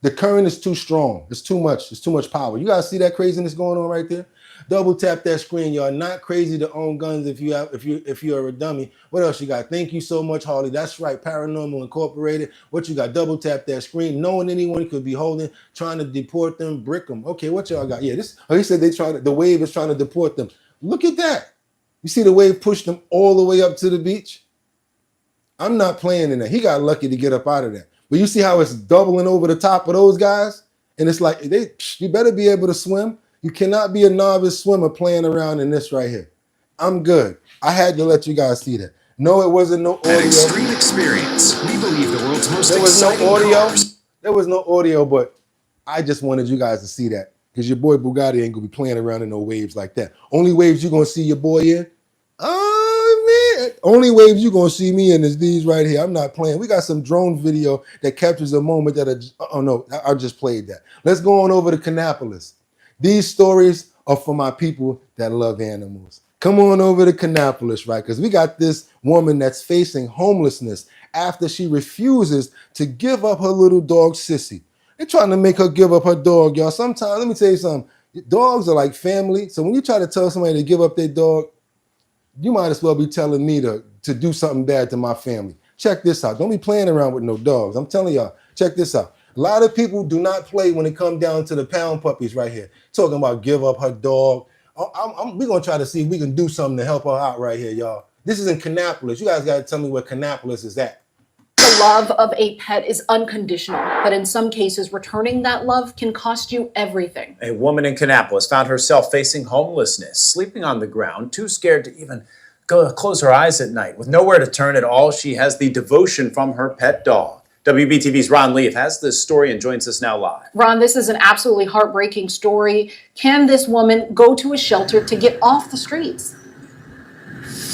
[SPEAKER 1] The current is too strong. It's too much power. You guys see that craziness going on right there? Double tap that screen, y'all. Not crazy to own guns if you're a dummy. What else you got? Thank you so much, Harley. That's right, Paranormal Incorporated. What you got? Double tap that screen. Knowing anyone could be holding, trying to deport them, brick them. Okay, what y'all got? Yeah, he said the wave is trying to deport them. Look at that. You see the wave pushed them all the way up to the beach? I'm not playing in that. He got lucky to get up out of that. But you see how it's doubling over the top of those guys? And it's like, you better be able to swim. You cannot be a novice swimmer playing around in this right here. I'm good. I had to let you guys see that. No, it wasn't no audio.
[SPEAKER 2] An extreme experience. We believe the world's most
[SPEAKER 1] There was
[SPEAKER 2] exciting
[SPEAKER 1] no audio.
[SPEAKER 2] cars.
[SPEAKER 1] There was no audio, but I just wanted you guys to see that. Because your boy Bugatti ain't gonna be playing around in no waves like that. Only waves you're gonna see your boy in. Oh man. Only waves you're gonna see me in is these right here. I'm not playing. We got some drone video that captures a moment I just played that. Let's go on over to Kannapolis. These stories are for my people that love animals. Come on over to Kannapolis, right? Because we got this woman that's facing homelessness after she refuses to give up her little dog, Sissy. They're trying to make her give up her dog, y'all. Sometimes, let me tell you something. Dogs are like family. So when you try to tell somebody to give up their dog, you might as well be telling me to do something bad to my family. Check this out. Don't be playing around with no dogs. I'm telling y'all, check this out. A lot of people do not play when it comes down to the pound puppies right here. Talking about give up her dog. We're going to try to see if we can do something to help her out right here, y'all. This is in Kannapolis. You guys got to tell me where Kannapolis is at.
[SPEAKER 6] The love of a pet is unconditional, but in some cases, returning that love can cost you everything.
[SPEAKER 7] A woman in Kannapolis found herself facing homelessness, sleeping on the ground, too scared to even go close her eyes at night. With nowhere to turn at all, she has the devotion from her pet dog. WBTV's Ron Leaf has this story and joins us now live.
[SPEAKER 6] Ron, this is an absolutely heartbreaking story. Can this woman go to a shelter to get off the streets?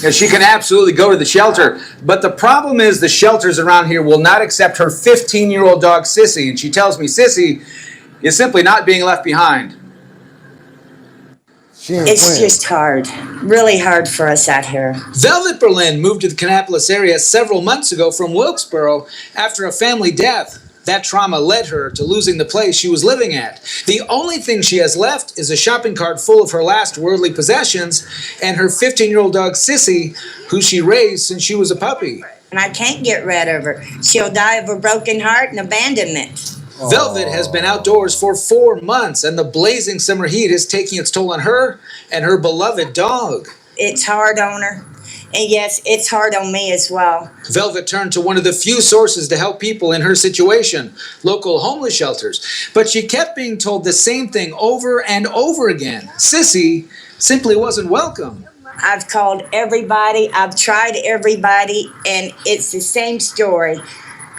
[SPEAKER 8] Yeah, she can absolutely go to the shelter, but the problem is the shelters around here will not accept her 15-year-old dog, Sissy, and she tells me Sissy is simply not being left behind.
[SPEAKER 10] It's just hard, really hard for us out here.
[SPEAKER 8] Velvet Berlin moved to the Kannapolis area several months ago from Wilkesboro after a family death. That trauma led her to losing the place she was living at. The only thing she has left is a shopping cart full of her last worldly possessions and her 15-year-old dog, Sissy, who she raised since she was a puppy.
[SPEAKER 10] And I can't get rid of her. She'll die of a broken heart and abandonment.
[SPEAKER 8] Velvet has been outdoors for 4 months, and the blazing summer heat is taking its toll on her and her beloved dog.
[SPEAKER 10] It's hard on her. And yes, it's hard on me as well.
[SPEAKER 8] Velvet turned to one of the few sources to help people in her situation, local homeless shelters. But she kept being told the same thing over and over again. Sissy simply wasn't welcome.
[SPEAKER 10] I've called everybody, I've tried everybody, and it's the same story.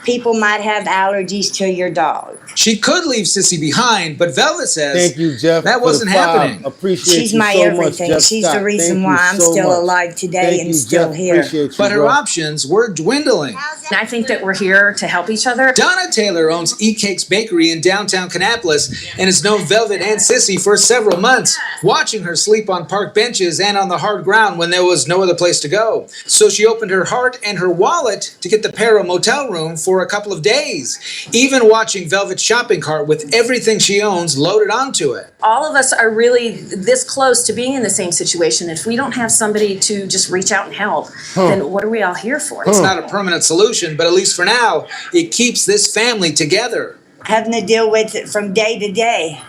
[SPEAKER 10] People might have allergies to your dog.
[SPEAKER 8] She could leave Sissy behind, but Velvet says
[SPEAKER 1] Thank you, Jeff,
[SPEAKER 8] that wasn't happening.
[SPEAKER 1] Appreciate
[SPEAKER 10] She's
[SPEAKER 1] you
[SPEAKER 10] my
[SPEAKER 1] so
[SPEAKER 10] everything.
[SPEAKER 1] much, Jeff
[SPEAKER 10] She's
[SPEAKER 1] Scott.
[SPEAKER 10] the reason
[SPEAKER 1] Thank
[SPEAKER 10] why
[SPEAKER 1] you
[SPEAKER 10] I'm
[SPEAKER 1] so
[SPEAKER 10] still
[SPEAKER 1] much.
[SPEAKER 10] alive today
[SPEAKER 1] Thank
[SPEAKER 10] and
[SPEAKER 1] you,
[SPEAKER 10] still
[SPEAKER 1] Jeff.
[SPEAKER 10] here.
[SPEAKER 1] Appreciate you,
[SPEAKER 8] But her
[SPEAKER 1] bro.
[SPEAKER 8] options were dwindling.
[SPEAKER 26] I think that we're here to help each other.
[SPEAKER 8] Donna Taylor owns E-Cakes Bakery in downtown Kannapolis and has known Velvet and Sissy for several months, watching her sleep on park benches and on the hard ground when there was no other place to go. So she opened her heart and her wallet to get the pair a motel room for a couple of days, even watching Velvet's shopping cart with everything she owns loaded onto it.
[SPEAKER 26] All of us are really this close to being in the same situation. If we don't have somebody to just reach out and help, then what are we all here for?
[SPEAKER 8] It's not a permanent solution, but at least for now, it keeps this family together.
[SPEAKER 10] Having to deal with it from day to day,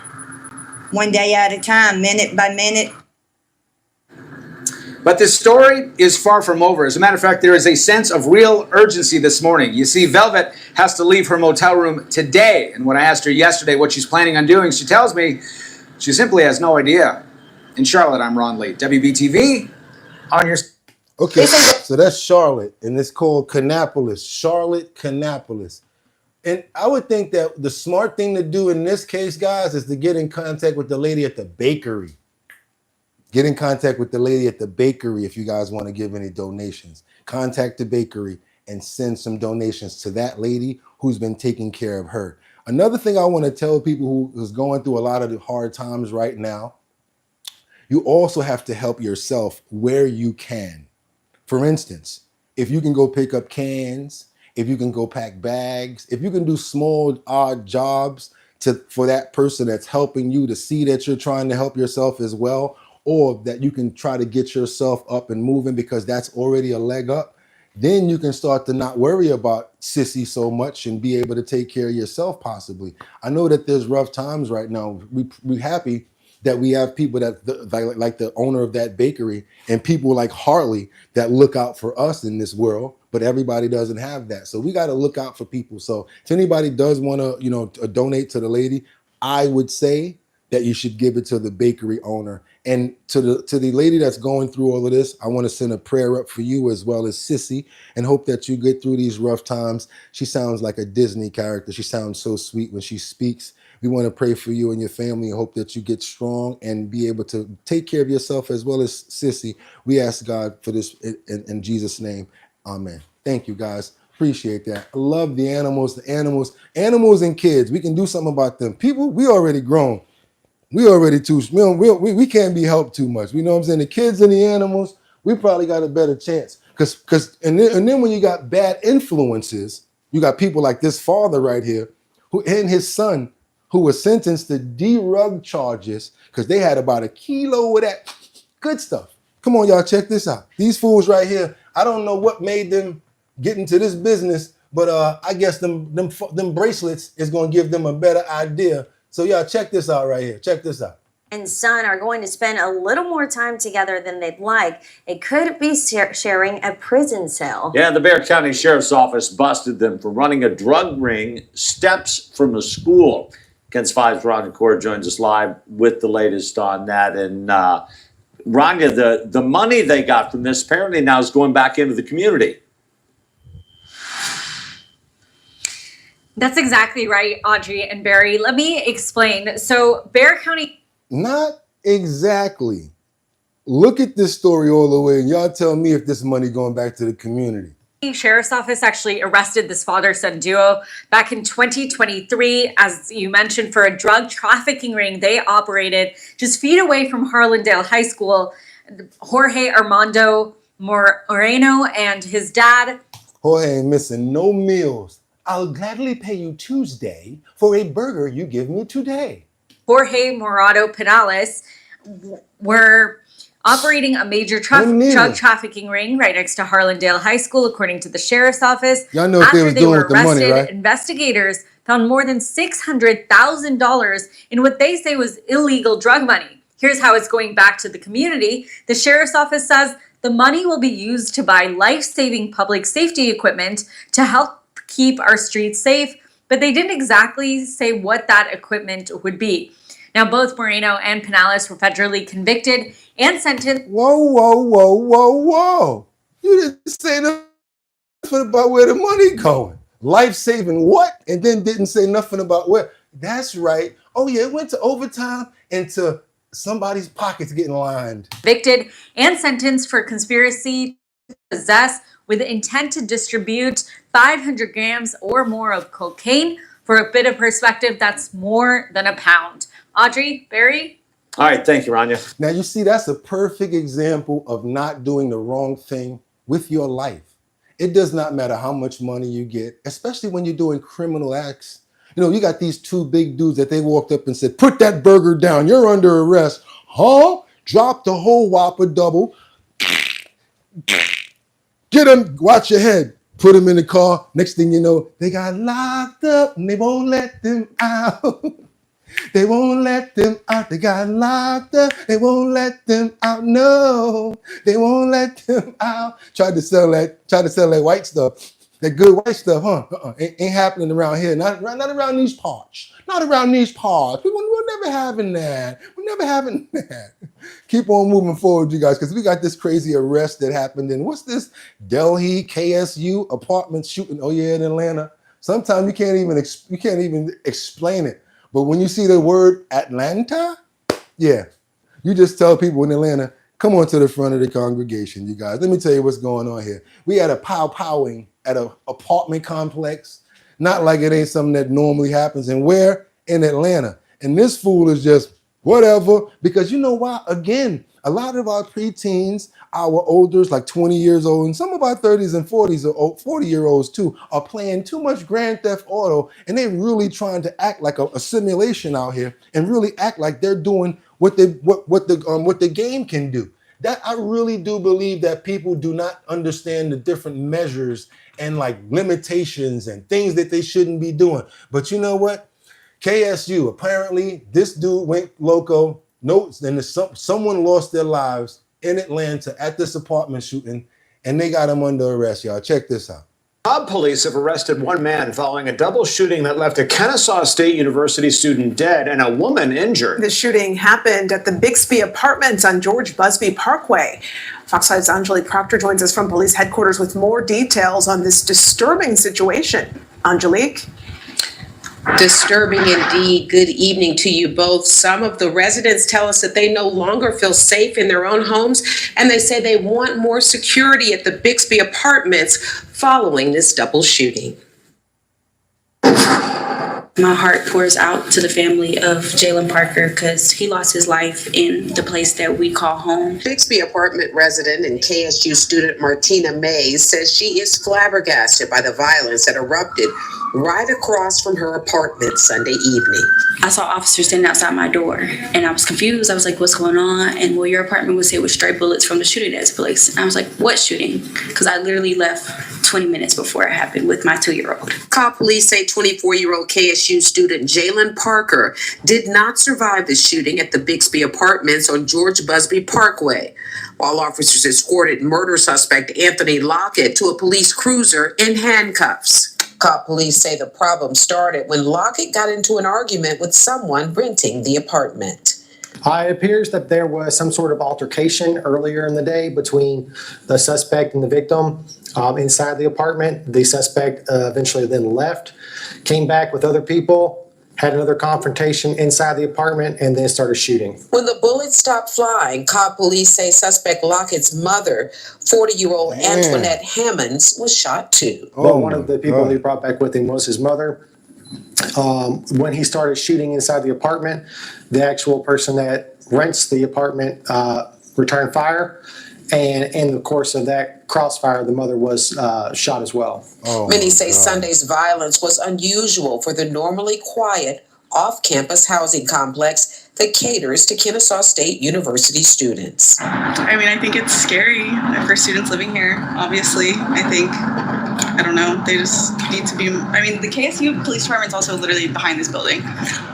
[SPEAKER 10] one day at a time, minute by minute.
[SPEAKER 8] But this story is far from over. As a matter of fact, there is a sense of real urgency this morning. You see, Velvet has to leave her motel room today. And when I asked her yesterday what she's planning on doing, she tells me she simply has no idea. In Charlotte, I'm Ron Lee. WBTV, on your...
[SPEAKER 1] Okay, so that's Charlotte, and it's called Kannapolis. Charlotte, Kannapolis. And I would think that the smart thing to do in this case, guys, is to get in contact with the lady at the bakery. Get in contact with the lady at the bakery if you guys want to give any donations. Contact the bakery and send some donations to that lady who's been taking care of her. Another thing I want to tell people who's going through a lot of the hard times right now, you also have to help yourself where you can. For instance, if you can go pick up cans, if you can go pack bags, if you can do small odd jobs for that person that's helping you to see that you're trying to help yourself as well, or that you can try to get yourself up and moving because that's already a leg up, then you can start to not worry about sissy so much and be able to take care of yourself possibly. I know that there's rough times right now. We're happy that we have people that like the owner of that bakery and people like Harley that look out for us in this world, but everybody doesn't have that. So we got to look out for people. So if anybody does want to, donate to the lady, I would say that you should give it to the bakery owner. And to the lady that's going through all of this, I want to send a prayer up for you as well as Sissy and hope that you get through these rough times. She sounds like a Disney character. She sounds so sweet when she speaks. We want to pray for you and your family and hope that you get strong and be able to take care of yourself as well as Sissy. We ask God for this in Jesus' name. Amen. Thank you, guys. Appreciate that. I love the animals and kids. We can do something about them. People, we already grown. We already we can't be helped too much. You know what I'm saying? The kids and the animals, we probably got a better chance. And then when you got bad influences, you got people like this father right here, who and his son, who was sentenced to drug charges because they had about a kilo of that good stuff. Come on, y'all, check this out. These fools right here, I don't know what made them get into this business, but I guess them bracelets is gonna give them a better idea. So y'all check this out right here. Check this out.
[SPEAKER 3] And son are going to spend a little more time together than they'd like. It could be sharing a prison cell.
[SPEAKER 7] Yeah, the Bexar County Sheriff's Office busted them for running a drug ring steps from a school. Ken's 5's Ron Cord joins us live with the latest on that. And Rania, the money they got from this apparently now is going back into the community.
[SPEAKER 9] That's exactly right, Audrey and Barry. Let me explain. So Bexar County...
[SPEAKER 1] Not exactly. Look at this story all the way and y'all tell me if this money going back to the community.
[SPEAKER 9] Sheriff's Office actually arrested this father-son duo back in 2023, as you mentioned, for a drug trafficking ring they operated just feet away from Harlandale High School. Jorge Armando Moreno and his dad.
[SPEAKER 1] Jorge ain't missing no meals. I'll gladly pay you Tuesday for a burger you give me today.
[SPEAKER 9] Jorge Morado Pinales were operating a major drug trafficking ring right next to Harlandale High School, according to the Sheriff's Office.
[SPEAKER 1] Y'all know what they was doing with the money, right?
[SPEAKER 9] Investigators found more than $600,000 in what they say was illegal drug money. Here's how it's going back to the community. The Sheriff's Office says the money will be used to buy life-saving public safety equipment to help keep our streets safe, but they didn't exactly say what that equipment would be. Now, both Moreno and Pinales were federally convicted and sentenced.
[SPEAKER 1] Whoa. You didn't say nothing about where the money going. Life-saving what? And then didn't say nothing about where. That's right. Oh, yeah, it went to overtime and to somebody's pockets getting lined.
[SPEAKER 9] Convicted and sentenced for conspiracy to possess with intent to distribute 500 grams or more of cocaine. For a bit of perspective, that's more than a pound. Audrey, Barry?
[SPEAKER 7] All right, thank you, Rania.
[SPEAKER 1] Now, you see, that's a perfect example of not doing the wrong thing with your life. It does not matter how much money you get, especially when you're doing criminal acts. You know, you got these two big dudes that they walked up and said, put that burger down, you're under arrest. Huh? Drop the whole Whopper double. Get him, watch your head. Put him in the car. Next thing you know, they got locked up and they won't let them out. They won't let them out. They got locked up. They won't let them out. No, they won't let them out. Tried to sell that white stuff. That good white stuff, huh? Ain't happening around here. Not around these parts. Not around these parts. We're never having that. We're never having that. Keep on moving forward, you guys, because we got this crazy arrest that happened in, what's this? Delhi KSU apartment shooting. Oh, yeah, in Atlanta. Sometimes you can't even explain it. But when you see the word Atlanta, yeah, you just tell people in Atlanta, come on to the front of the congregation, you guys. Let me tell you what's going on here. We had a pow-powing at an apartment complex. Not like it ain't something that normally happens. And where? In Atlanta. And this fool is just whatever. Because you know why? Again, a lot of our preteens, our olders, like 20 years old, and some of our 30s and 40s, or 40-year-olds too, are playing too much Grand Theft Auto, and they're really trying to act like a simulation out here and really act like they're doing what the game can do. That I really do believe that people do not understand the different measures and like limitations and things that they shouldn't be doing. But you know what? KSU, apparently this dude went loco. No, and someone lost their lives in Atlanta at this apartment shooting, and they got him under arrest, y'all. Check this out.
[SPEAKER 11] Cobb police have arrested one man following a double shooting that left a Kennesaw State University student dead and a woman injured.
[SPEAKER 12] The shooting happened at the Bixby Apartments on George Busby Parkway. Fox 5's Angelique Proctor joins us from police headquarters with more details on this disturbing situation. Angelique?
[SPEAKER 13] Disturbing indeed. Good evening to you both. Some of the residents tell us that they no longer feel safe in their own homes, and they say they want more security at the Bixby Apartments following this double shooting.
[SPEAKER 14] My heart pours out to the family of Jalen Parker because he lost his life in the place that we call home.
[SPEAKER 13] Bixby apartment resident and KSU student Martina Mays says she is flabbergasted by the violence that erupted right across from her apartment Sunday evening.
[SPEAKER 14] I saw officers standing outside my door and I was confused. I was like, what's going on? And well, your apartment was hit with stray bullets from the shooting that took place. And I was like, what shooting? Because I literally left 20 minutes before it happened with my 2-year-old.
[SPEAKER 13] Cobb police say 24-year-old KSU student Jalen Parker did not survive the shooting at the Bixby Apartments on George Busby Parkway, while officers escorted murder suspect Anthony Lockett to a police cruiser in handcuffs. Cobb police say the problem started when Lockett got into an argument with someone renting the apartment.
[SPEAKER 15] It appears that there was some sort of altercation earlier in the day between the suspect and the victim inside the apartment. The suspect eventually then left, came back with other people, had another confrontation inside the apartment, and then started shooting.
[SPEAKER 13] When the bullets stopped flying, Cobb police say suspect Lockett's mother, 40-year-old Antoinette Hammonds, was shot too.
[SPEAKER 15] But one of the people he brought back with him was his mother. When he started shooting inside the apartment, the actual person that rents the apartment returned fire. And in the course of that crossfire, the mother was shot as well.
[SPEAKER 13] Many say Sunday's violence was unusual for the normally quiet off-campus housing complex that caters to Kennesaw State University students.
[SPEAKER 17] I mean, I think it's scary for students living here, obviously. I don't know, they just need to be, I mean, the KSU Police Department's also literally behind this building,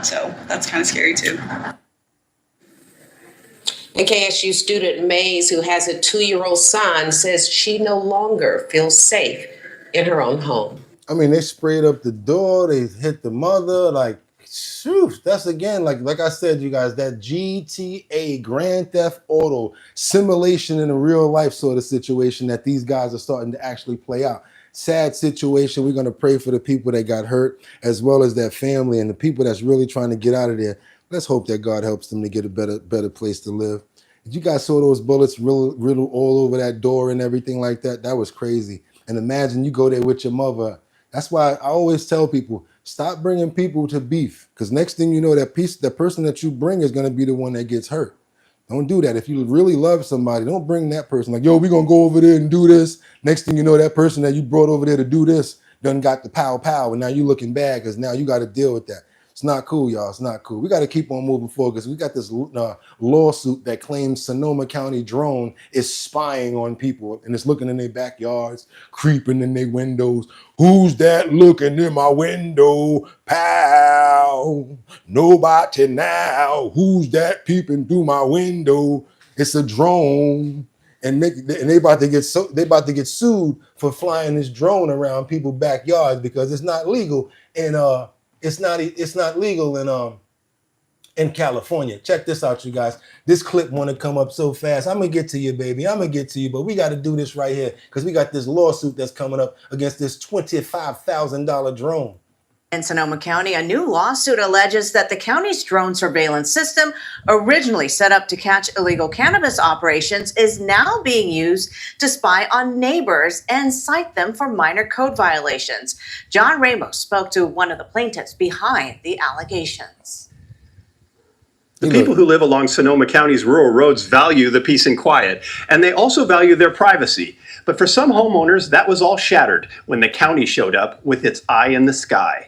[SPEAKER 17] so that's kind of scary too.
[SPEAKER 13] And KSU student Mays, who has a 2-year-old son, says she no longer feels safe in her own home.
[SPEAKER 1] I mean, they sprayed up the door, they hit the mother, like, phew, that's again, like I said, you guys, that GTA, Grand Theft Auto, simulation in a real life sort of situation that these guys are starting to actually play out. Sad situation. We're going to pray for the people that got hurt, as well as their family and the people that's really trying to get out of there. Let's hope that God helps them to get a better place to live. You guys saw those bullets riddle all over that door and everything like that. That was crazy. And imagine you go there with your mother. That's why I always tell people, stop bringing people to beef, because next thing you know, that person that you bring is going to be the one that gets hurt. Don't do that. If you really love somebody, don't bring that person. Like, yo, we're going to go over there and do this. Next thing you know, that person that you brought over there to do this done got the pow, and now you looking bad because now you got to deal with that. It's not cool, y'all. It's not cool. We got to keep on moving forward because we got this lawsuit that claims Sonoma County drone is spying on people and it's looking in their backyards, creeping in their windows. Who's that looking in my window? Pow! Nobody now. Who's that peeping through my window? It's a drone. And they about to get sued for flying this drone around people's backyards because it's not legal. And it's not legal in California. Check this out, you guys. This clip want to come up so fast. I'm going to get to you, baby. I'm going to get to you, but we got to do this right here because we got this lawsuit that's coming up against this $25,000 drone.
[SPEAKER 4] In Sonoma County, a new lawsuit alleges that the county's drone surveillance system, originally set up to catch illegal cannabis operations, is now being used to spy on neighbors and cite them for minor code violations. John Ramos spoke to one of the plaintiffs behind the allegations.
[SPEAKER 16] The people who live along Sonoma County's rural roads value the peace and quiet, and they also value their privacy. But for some homeowners, that was all shattered when the county showed up with its eye in the sky.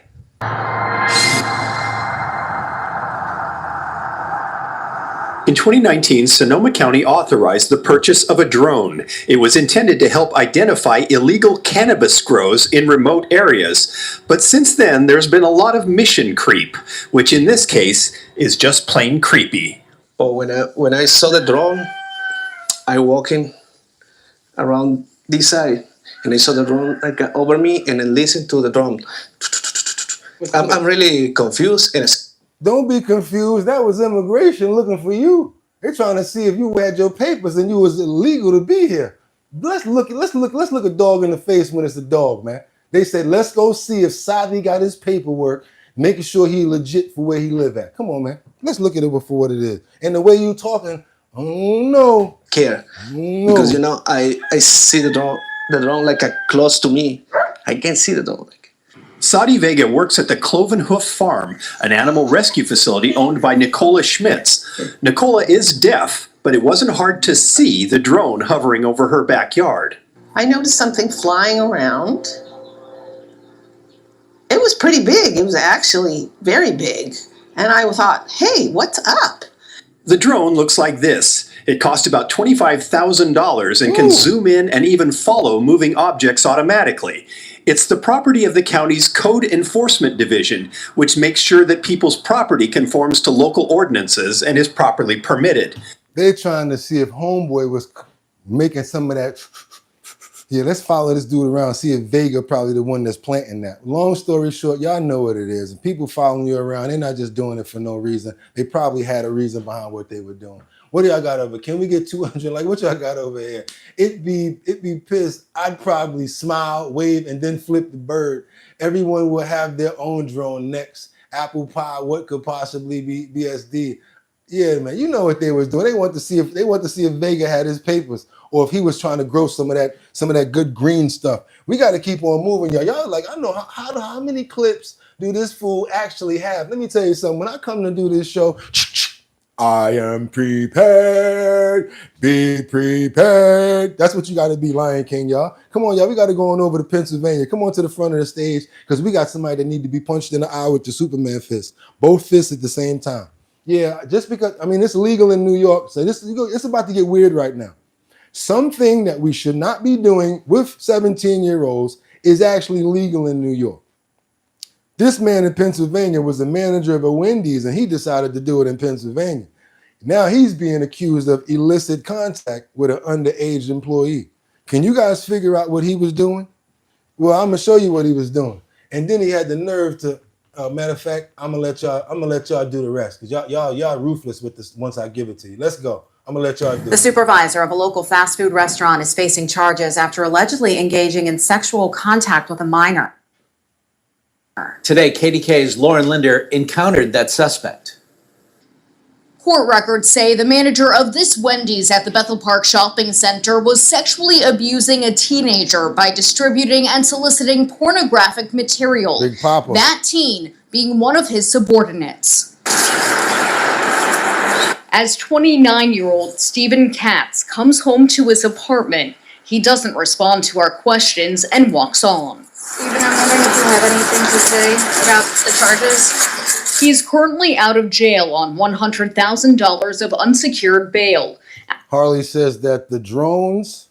[SPEAKER 16] In 2019, Sonoma County authorized the purchase of a drone. It was intended to help identify illegal cannabis grows in remote areas. But since then, there's been a lot of mission creep, which in this case is just plain creepy.
[SPEAKER 18] Oh, when I saw the drone, I walking around this side, and I saw the drone like over me, and I listened to the drone. I'm really confused. And
[SPEAKER 1] don't be confused. That was immigration looking for you. They're trying to see if you had your papers and you was illegal to be here. Let's look a dog in the face when it's a dog, man. They said, let's go see if Savi got his paperwork, making sure he legit for where he live at. Come on, man. Let's look at it for what it is. And the way you talking, oh no.
[SPEAKER 18] Care.
[SPEAKER 1] No.
[SPEAKER 18] Because I see the drone like close to me. I can't see the drone.
[SPEAKER 16] Sadi Vega works at the Cloven Hoof Farm, an animal rescue facility owned by Nicola Schmitz. Nicola is deaf, but it wasn't hard to see the drone hovering over her backyard.
[SPEAKER 19] I noticed something flying around. It was pretty big. It was actually very big. And I thought, hey, what's up?
[SPEAKER 16] The drone looks like this. It cost about $25,000 and can zoom in and even follow moving objects automatically. It's the property of the county's Code Enforcement Division, which makes sure that people's property conforms to local ordinances and is properly permitted.
[SPEAKER 1] They're trying to see if Homeboy was making some of that. Yeah, let's follow this dude around, see if Vega probably the one that's planting that. Long story short, y'all know what it is. And people following you around, they're not just doing it for no reason. They probably had a reason behind what they were doing. What do y'all got over? Can we get 200? Like, what y'all got over here? It be pissed. I'd probably smile, wave, and then flip the bird. Everyone will have their own drone next. Apple pie, what could possibly be BSD? Yeah, man, you know what they was doing. They want to see if Vega had his papers or if he was trying to grow some of that good green stuff. We got to keep on moving, y'all. Y'all like, I know how many clips do this fool actually have? Let me tell you something. When I come to do this show, I am prepared, be prepared. That's what you got to be, Lion King, y'all. Come on, y'all. We got to go on over to Pennsylvania. Come on to the front of the stage because we got somebody that need to be punched in the eye with the Superman fist. Both fists at the same time. Yeah, just because, I mean, it's legal in New York, so it's about to get weird right now. Something that we should not be doing with 17-year-olds is actually legal in New York. This man in Pennsylvania was the manager of a Wendy's, and he decided to do it in Pennsylvania. Now he's being accused of illicit contact with an underage employee. Can you guys figure out what he was doing? Well, I'm gonna show you what he was doing. And then he had the nerve to, matter of fact, I'm gonna let y'all do the rest because y'all ruthless with this once I give it to you. Let's go. I'm gonna let y'all do it.
[SPEAKER 4] The supervisor of a local fast food restaurant is facing charges after allegedly engaging in sexual contact with a minor.
[SPEAKER 21] Today, KDK's Lauren Linder encountered that suspect.
[SPEAKER 6] Court records say the manager of this Wendy's at the Bethel Park Shopping Center was sexually abusing a teenager by distributing and soliciting pornographic material.
[SPEAKER 1] Big Papa.
[SPEAKER 6] That teen being one of his subordinates. As 29-year-old Stephen Katz comes home to his apartment, he doesn't respond to our questions and walks on.
[SPEAKER 9] Stephen, I'm wondering if you have anything to say about the charges?
[SPEAKER 6] He's currently out of jail on $100,000 of unsecured bail.
[SPEAKER 1] Harley says that the drones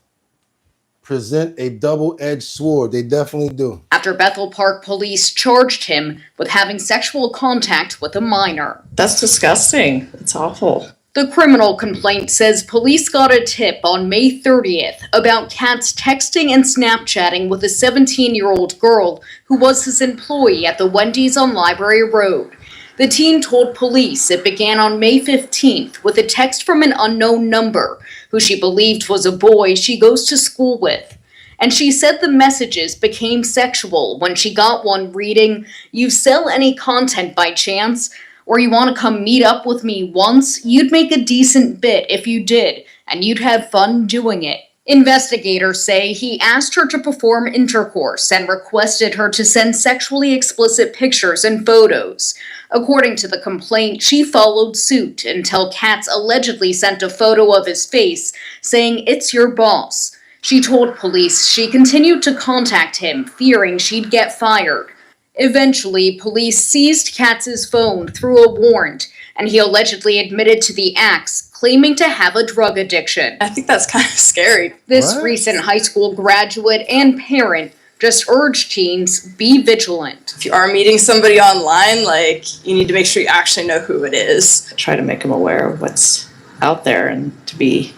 [SPEAKER 1] present a double-edged sword. They definitely do.
[SPEAKER 6] After Bethel Park police charged him with having sexual contact with a minor.
[SPEAKER 19] That's disgusting. It's awful.
[SPEAKER 6] The criminal complaint says police got a tip on May 30th about Katz texting and Snapchatting with a 17-year-old girl who was his employee at the Wendy's on Library Road. The teen told police it began on May 15th with a text from an unknown number, who she believed was a boy she goes to school with. And she said the messages became sexual when she got one reading, "You sell any content by chance? Or you want to come meet up with me once? You'd make a decent bit if you did, and you'd have fun doing it." Investigators say he asked her to perform intercourse and requested her to send sexually explicit pictures and photos. According to the complaint, she followed suit until Katz allegedly sent a photo of his face, saying, "It's your boss." She told police she continued to contact him, fearing she'd get fired. Eventually, police seized Katz's phone through a warrant, and he allegedly admitted to the acts, claiming to have a drug addiction.
[SPEAKER 5] I think that's kind of scary.
[SPEAKER 6] This recent high school graduate and parent just urged teens, be vigilant.
[SPEAKER 5] If you are meeting somebody online, like, you need to make sure you actually know who it is. Try to make them aware of what's out there and to be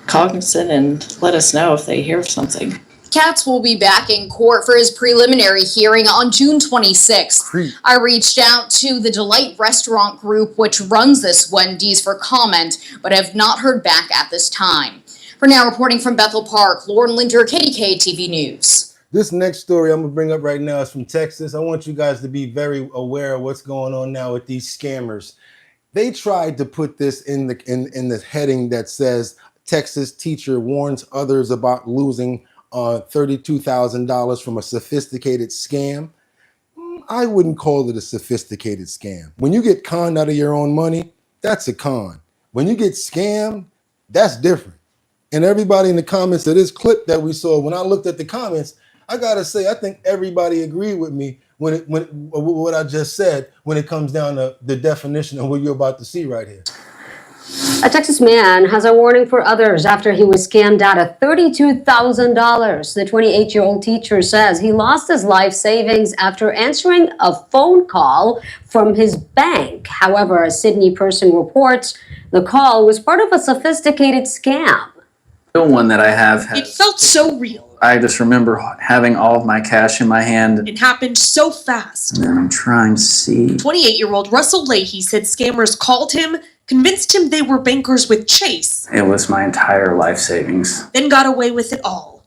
[SPEAKER 5] cognizant and let us know if they hear of something.
[SPEAKER 6] Katz will be back in court for his preliminary hearing on June 26th. I reached out to the Delight Restaurant Group, which runs this Wendy's, for comment, but have not heard back at this time. For now, reporting from Bethel Park, Lauren Linder, KDK TV News.
[SPEAKER 1] This next story I'm going to bring up right now is from Texas. I want you guys to be very aware of what's going on now with these scammers. They tried to put this in the heading that says, Texas teacher warns others about losing $32,000 from a sophisticated scam. I wouldn't call it a sophisticated scam. When you get conned out of your own money, that's a con. When you get scammed, that's different. And everybody in the comments of this clip that we saw, when I looked at the comments, I gotta say, I think everybody agreed with me when what I just said when it comes down to the definition of what you're about to see right here.
[SPEAKER 20] A Texas man has a warning for others after he was scammed out of $32,000. The 28-year-old teacher says he lost his life savings after answering a phone call from his bank. However, a Sydney person reports the call was part of a sophisticated scam.
[SPEAKER 22] The one that I have,
[SPEAKER 23] It felt so real.
[SPEAKER 22] I just remember having all of my cash in my hand.
[SPEAKER 23] It happened so fast.
[SPEAKER 22] And then I'm trying to see.
[SPEAKER 23] 28-year-old Russell Leahy said scammers called him, convinced him they were bankers with Chase,
[SPEAKER 22] It was my entire life savings.
[SPEAKER 23] then got away with it all.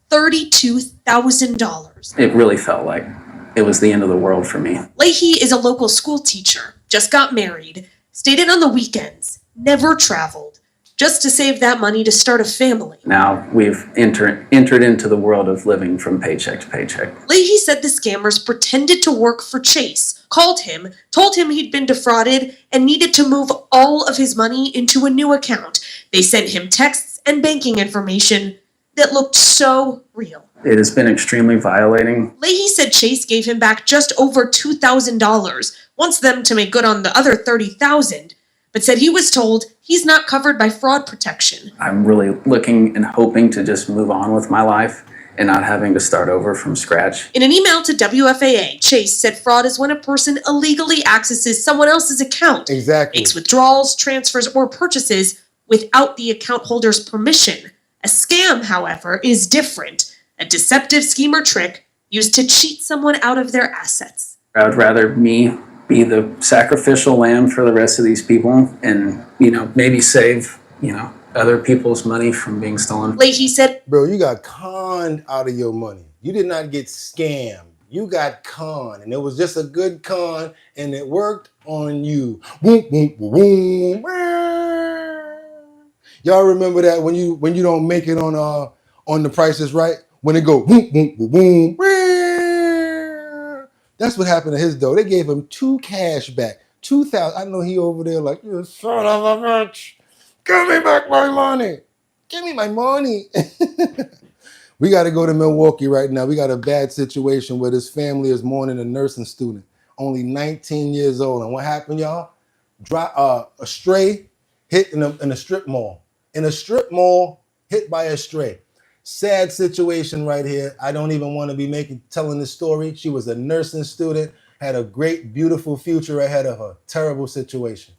[SPEAKER 23] $32,000.
[SPEAKER 22] It really felt like it was the end of the world for me.
[SPEAKER 23] Leahy is a local school teacher, just got married, stayed in on the weekends, never traveled, just to save that money to start a family.
[SPEAKER 22] Now we've entered into the world of living from paycheck to paycheck.
[SPEAKER 23] Leahy said the scammers pretended to work for Chase, called him, told him he'd been defrauded, and needed to move all of his money into a new account. They sent him texts and banking information that looked so real.
[SPEAKER 22] It has been extremely violating.
[SPEAKER 23] Leahy said Chase gave him back just over $2,000, wants them to make good on the other $30,000, but said he was told he's not covered by fraud protection.
[SPEAKER 22] I'm really looking and hoping to just move on with my life and not having to start over from scratch.
[SPEAKER 23] In an email to WFAA, Chase said fraud is when a person illegally accesses someone else's account, makes withdrawals, transfers, or purchases without the account holder's permission. A scam, however, is different, a deceptive scheme or trick used to cheat someone out of their assets.
[SPEAKER 22] I would rather me be the sacrificial lamb for the rest of these people and, maybe save, other people's money from being stolen.
[SPEAKER 23] Leahy said,
[SPEAKER 1] Bro, you got conned out of your money. You did not get scammed. You got conned, and it was just a good con, and it worked on you. Boom, boom, boom, boom. Y'all remember that when you don't make it on The Price is Right? When it go boom, boom, boom, boom. That's what happened to his dough. They gave him 2 cash back. 2,000. I know he over there like, you son of a bitch. Give me back my money. Give me my money. We got to go to Milwaukee right now. We got a bad situation where this family is mourning a nursing student, only 19 years old. And what happened, y'all? A stray hit in a strip mall. In a strip mall, hit by a stray. Sad situation right here. I don't even want to be telling this story. She was a nursing student, had a great, beautiful future ahead of her. Terrible situation.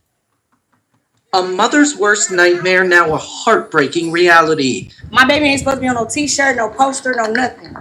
[SPEAKER 24] A mother's worst nightmare, now a heartbreaking reality.
[SPEAKER 10] My baby ain't supposed to be on no t-shirt, no poster, no nothing.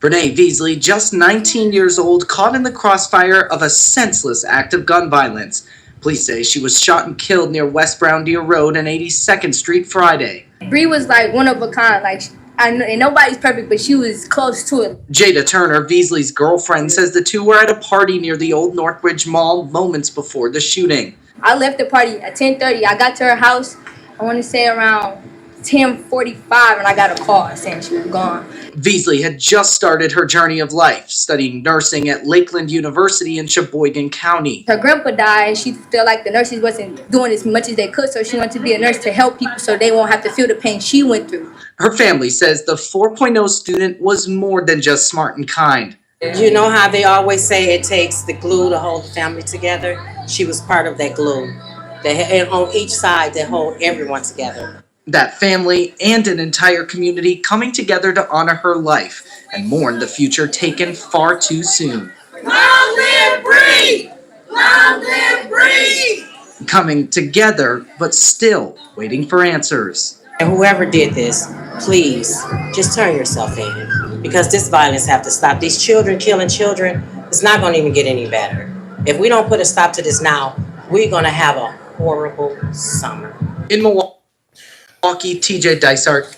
[SPEAKER 24] Renee Beasley, just 19 years old, caught in the crossfire of a senseless act of gun violence. Police say she was shot and killed near West Brown Deer Road and 82nd Street Friday.
[SPEAKER 2] Bree was like one of a kind. Like, I know, and nobody's perfect, but she was close to it.
[SPEAKER 24] Jada Turner, Beasley's girlfriend, says the two were at a party near the Old Northridge Mall moments before the shooting.
[SPEAKER 2] I left the party at 10:30. I got to her house, I want to say around 10:45, and I got a call saying she was gone.
[SPEAKER 24] Beasley had just started her journey of life, studying nursing at Lakeland University in Sheboygan County.
[SPEAKER 2] Her grandpa died, and she felt like the nurses wasn't doing as much as they could, so she wanted to be a nurse to help people so they won't have to feel the pain she went through.
[SPEAKER 24] Her family says the 4.0 student was more than just smart and kind.
[SPEAKER 3] You know how they always say it takes the glue to hold the family together? She was part of that glue. And on each side, they hold everyone together.
[SPEAKER 24] That family and an entire community coming together to honor her life and mourn the future taken far too soon.
[SPEAKER 7] Long live Bree! Long live Bree!
[SPEAKER 24] Coming together, but still waiting for answers.
[SPEAKER 3] And whoever did this, please, just turn yourself in. Because this violence has to stop. These children killing children, it's not going to even get any better. If we don't put a stop to this now, we're going to have a horrible summer.
[SPEAKER 24] In Milwaukee, TJ Dysart.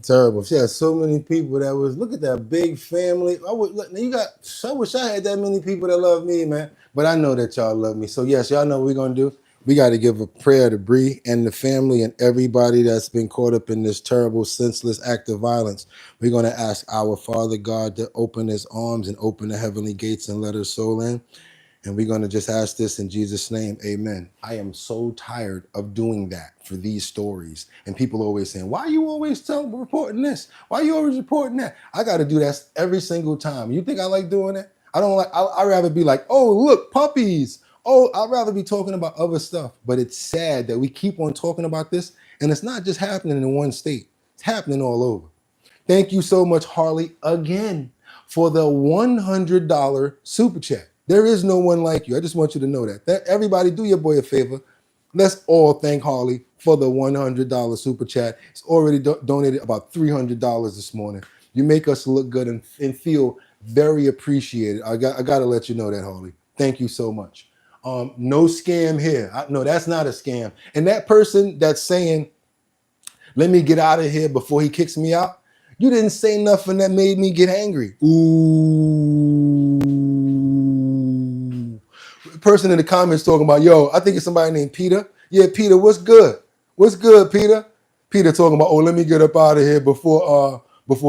[SPEAKER 1] Terrible. She had so many people that was, look at that big family. I wish I had that many people that love me, man. But I know that y'all love me. So yes, y'all know what we're gonna do. We got to give a prayer to Bree and the family and everybody that's been caught up in this terrible, senseless act of violence. We're going to ask our Father God to open his arms and open the heavenly gates and let her soul in. And we're going to just ask this in Jesus' name. Amen. I am so tired of doing that for these stories. And people always saying, why are you always reporting this? Why are you always reporting that? I got to do that every single time. You think I like doing that? I don't like, I'd rather be like, oh, look, puppies. Oh, I'd rather be talking about other stuff. But it's sad that we keep on talking about this. And it's not just happening in one state. It's happening all over. Thank you so much, Harley, again, for the $100 super chat. There is no one like you. I just want you to know that. Everybody do your boy a favor. Let's all thank Harley for the $100 super chat. It's already donated about $300 this morning. You make us look good and feel very appreciated. I got to let you know that, Harley. Thank you so much. No scam here. No, that's not a scam. And that person that's saying, let me get out of here before he kicks me out, you didn't say nothing that made me get angry. Ooh. Person in the comments talking about, yo, I think it's somebody named Peter. Yeah, Peter, what's good? What's good, Peter? Peter talking about, oh, let me get up out of here before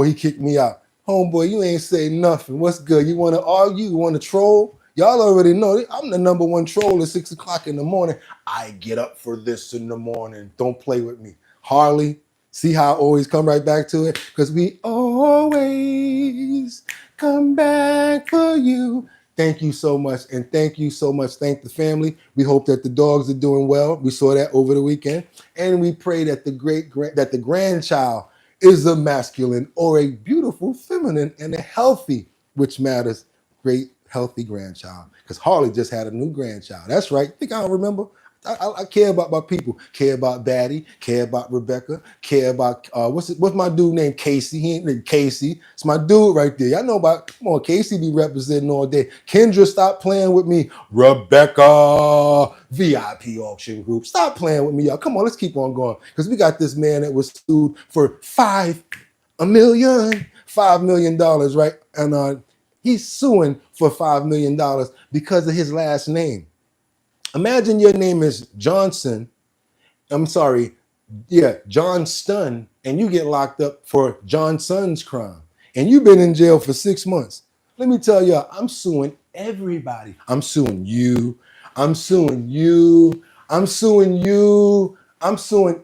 [SPEAKER 1] he kicked me out. Homeboy, you ain't say nothing. What's good? You want to argue? You want to troll? Y'all already know I'm the number one troll at 6 o'clock in the morning. I get up for this in the morning. Don't play with me. Harley, see how I always come right back to it? Because we always come back for you. Thank you so much. And thank you so much. Thank the family. We hope that the dogs are doing well. We saw that over the weekend. And we pray that the grandchild is a masculine or a beautiful feminine and a healthy, which matters, great healthy grandchild. Because Harley just had a new grandchild. That's right. Think I don't remember? I care about my people. Care about Batty. Care about Rebecca. Care about what's my dude named Casey? He ain't named Casey. It's my dude right there. Y'all know about. Come on, Casey be representing all day. Kendra, stop playing with me. Rebecca, VIP auction group. Stop playing with me, y'all. Come on, let's keep on going because we got this man that was sued for $5 million, right? And he's suing for $5 million because of his last name. Imagine your name is Johnson. Johnston, and you get locked up for Johnson's crime. And you've been in jail for 6 months. Let me tell y'all, I'm suing everybody. I'm suing you. I'm suing you. I'm suing you. I'm suing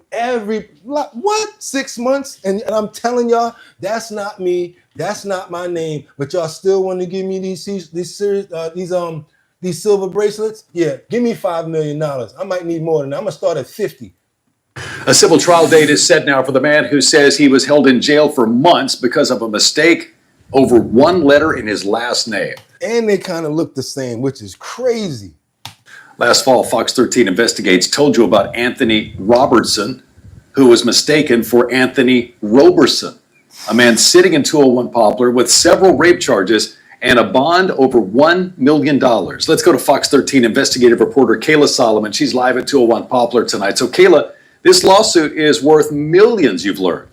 [SPEAKER 1] what? 6 months? And I'm telling y'all, that's not me. That's not my name. But y'all still want to give me these silver bracelets? Yeah, give me $5 million. I might need more than that. I'm gonna start at 50.
[SPEAKER 16] A civil trial date is set now for the man who says he was held in jail for months because of a mistake over one letter in his last name.
[SPEAKER 1] And they kind of look the same, which is crazy.
[SPEAKER 16] Last fall, Fox 13 Investigates told you about Anthony Robertson,
[SPEAKER 8] who was mistaken for Anthony Roberson, a man sitting in 201 Poplar with several rape charges and a bond over $1 million. Let's go to Fox 13 investigative reporter Kayla Solomon. She's live at 201 Poplar tonight. So Kayla, this lawsuit is worth millions, you've learned.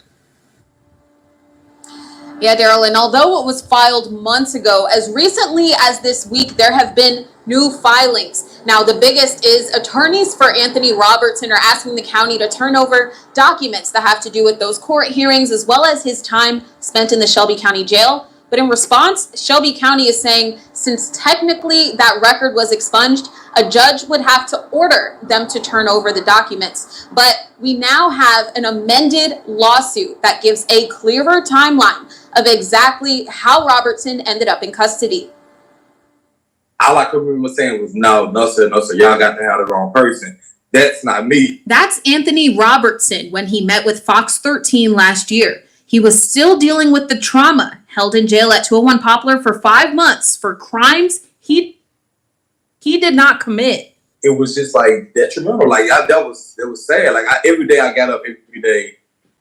[SPEAKER 6] Yeah, Daryl, and although it was filed months ago, as recently as this week, there have been new filings. Now, the biggest is attorneys for Anthony Robertson are asking the county to turn over documents that have to do with those court hearings, as well as his time spent in the Shelby County Jail. But in response, Shelby County is saying since technically that record was expunged, a judge would have to order them to turn over the documents. But we now have an amended lawsuit that gives a clearer timeline of exactly how Robertson ended up in custody.
[SPEAKER 11] All I could remember saying was, no, sir, y'all got to have the wrong person. That's not me.
[SPEAKER 6] That's Anthony Robertson when he met with Fox 13 last year. He was still dealing with the trauma, held in jail at 201 Poplar for 5 months for crimes he did not commit.
[SPEAKER 11] It was just like detrimental. Like that was sad. Like every day I got up every day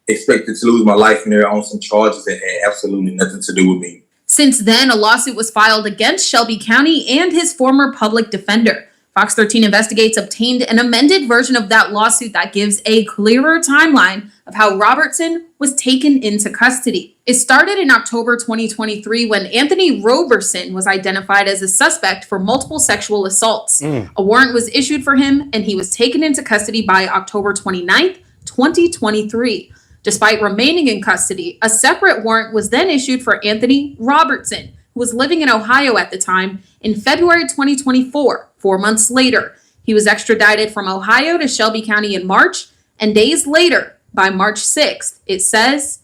[SPEAKER 11] expected to lose my life, and they're on some charges that had absolutely nothing to do with me.
[SPEAKER 6] Since then, a lawsuit was filed against Shelby County and his former public defender. Fox 13 Investigates obtained an amended version of that lawsuit that gives a clearer timeline of how Robertson was taken into custody. It started in October 2023 when Anthony Roberson was identified as a suspect for multiple sexual assaults. A warrant was issued for him, and he was taken into custody by October 29th, 2023. Despite remaining in custody, a separate warrant was then issued for Anthony Robertson, who was living in Ohio at the time, in February 2024, 4 months later. He was extradited from Ohio to Shelby County in March, and days later, by March 6th, it says,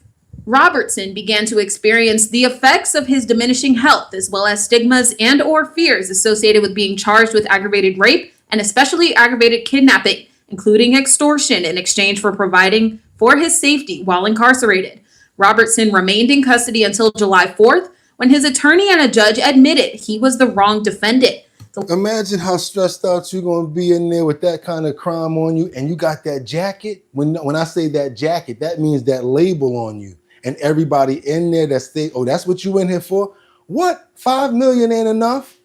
[SPEAKER 6] Robertson began to experience the effects of his diminishing health, as well as stigmas and or fears associated with being charged with aggravated rape and especially aggravated kidnapping, including extortion in exchange for providing for his safety while incarcerated. Robertson remained in custody until July 4th, when his attorney and a judge admitted he was the wrong defendant.
[SPEAKER 1] Imagine how stressed out you're going to be in there with that kind of crime on you, and you got that jacket. When I say that jacket, that means that label on you. And everybody in there that's what you in here for? What? $5 million ain't enough?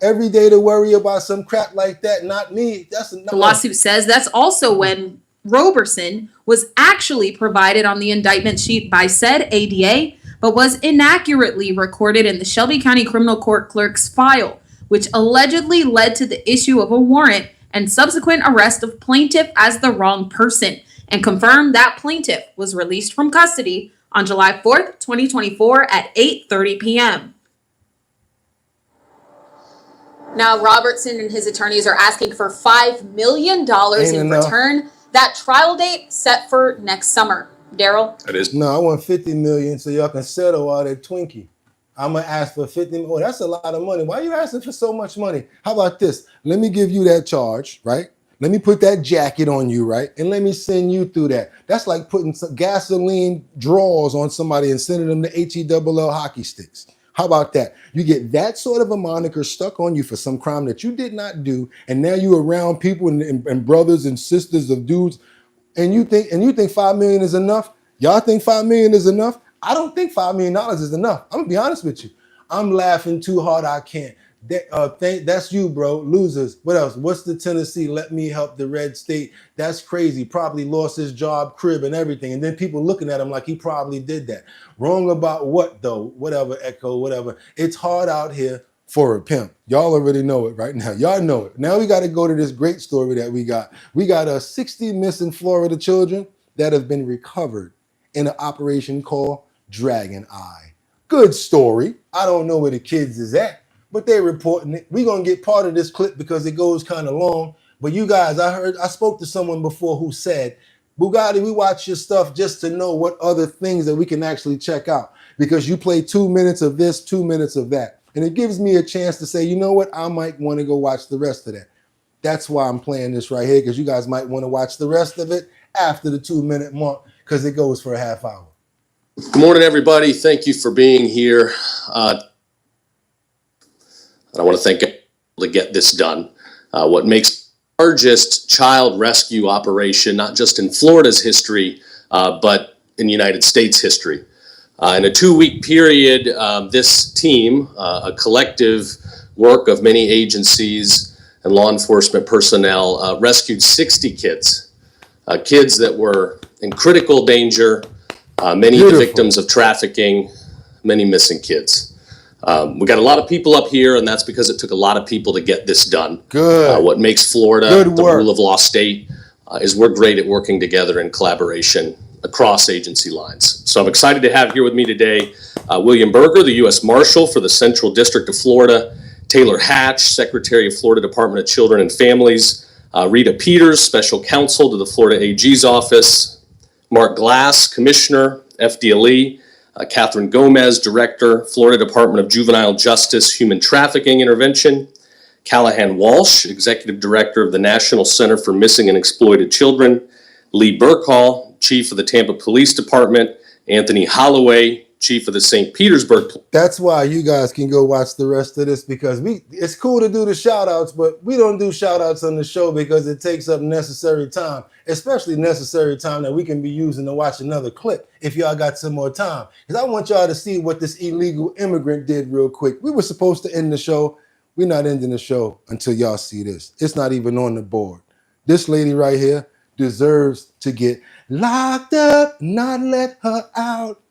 [SPEAKER 1] Every day to worry about some crap like that, not me. That's enough.
[SPEAKER 6] The lawsuit says that's also when Roberson was actually provided on the indictment sheet by said ADA, but was inaccurately recorded in the Shelby County Criminal Court clerk's file, which allegedly led to the issue of a warrant and subsequent arrest of plaintiff as the wrong person, and confirmed that plaintiff was released from custody on July 4th, 2024 at 8:30 p.m. Now, Robertson and his attorneys are asking for $5 million in return. That trial date set for next summer. Daryl?
[SPEAKER 8] That is.
[SPEAKER 1] No, I want $50 million so y'all can settle all that Twinkie. I'm going to ask for $50 million. Oh, that's a lot of money. Why are you asking for so much money? How about this? Let me give you that charge, right? Let me put that jacket on you, right? And let me send you through that. That's like putting some gasoline drawers on somebody and sending them to HELL hockey sticks. How about that? You get that sort of a moniker stuck on you for some crime that you did not do, and now you're around people and brothers and sisters of dudes, and you think $5 million is enough? Y'all think $5 million is enough? I don't think $5 million is enough. I'm gonna be honest with you. I'm laughing too hard. I can't. That's you, bro. Losers. What else? What's the Tennessee? Let me help the red state. That's crazy. Probably lost his job, crib, and everything. And then people looking at him like he probably did that. Wrong about what though? Whatever, Echo, whatever. It's hard out here for a pimp. Y'all already know it right now. Y'all know it. Now we got to go to this great story that we got. We got 60 missing Florida children that have been recovered in an operation called Dragon Eye. Good story. I don't know where the kids is at, but they're reporting it. We're going to get part of this clip because it goes kind of long. But you guys, I spoke to someone before who said, Bugatti, we watch your stuff just to know what other things that we can actually check out, because you play 2 minutes of this, 2 minutes of that. And it gives me a chance to say, you know what? I might want to go watch the rest of that. That's why I'm playing this right here, because you guys might want to watch the rest of it after the 2 minute mark, because it goes for a half hour.
[SPEAKER 12] Good morning, everybody. Thank you for being here. I want to thank you to get this done. What makes Largest child rescue operation, not just in Florida's history, but in United States history. In a 2-week period, this team, a collective work of many agencies and law enforcement personnel, rescued 60 kids, kids that were in critical danger, many the victims of trafficking, many missing kids. We got a lot of people up here, and that's because it took a lot of people to get this done.
[SPEAKER 1] Good.
[SPEAKER 12] What makes Florida the rule of law state is we're great at working together in collaboration across agency lines. So I'm excited to have here with me today William Berger, the U.S. Marshal for the Central District of Florida, Taylor Hatch, Secretary of Florida Department of Children and Families, Rita Peters, Special Counsel to the Florida AG's office, Mark Glass, Commissioner, FDLE, Catherine Gomez, Director, Florida Department of Juvenile Justice, Human Trafficking Intervention, Callahan Walsh, Executive Director of the National Center for Missing and Exploited Children, Lee Burkhall, Chief of the Tampa Police Department, Anthony Holloway, Chief of the St. Petersburg.
[SPEAKER 1] That's why you guys can go watch the rest of this, because it's cool to do the shout outs, but we don't do shout outs on the show because it takes up necessary time, especially necessary time that we can be using to watch another clip if y'all got some more time. Because I want y'all to see what this illegal immigrant did real quick. We were supposed to end the show. We're not ending the show until y'all see this. It's not even on the board. This lady right here deserves to get locked up, not let her out.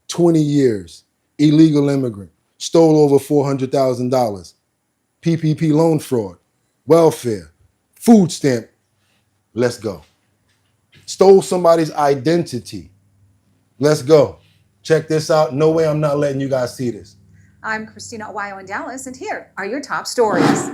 [SPEAKER 1] 20 years, illegal immigrant, stole over $400,000, PPP loan fraud, welfare, food stamp, let's go. Stole somebody's identity, let's go. Check this out, no way I'm not letting you guys see this.
[SPEAKER 13] I'm Christina Aguayo in Dallas, and here are your top stories.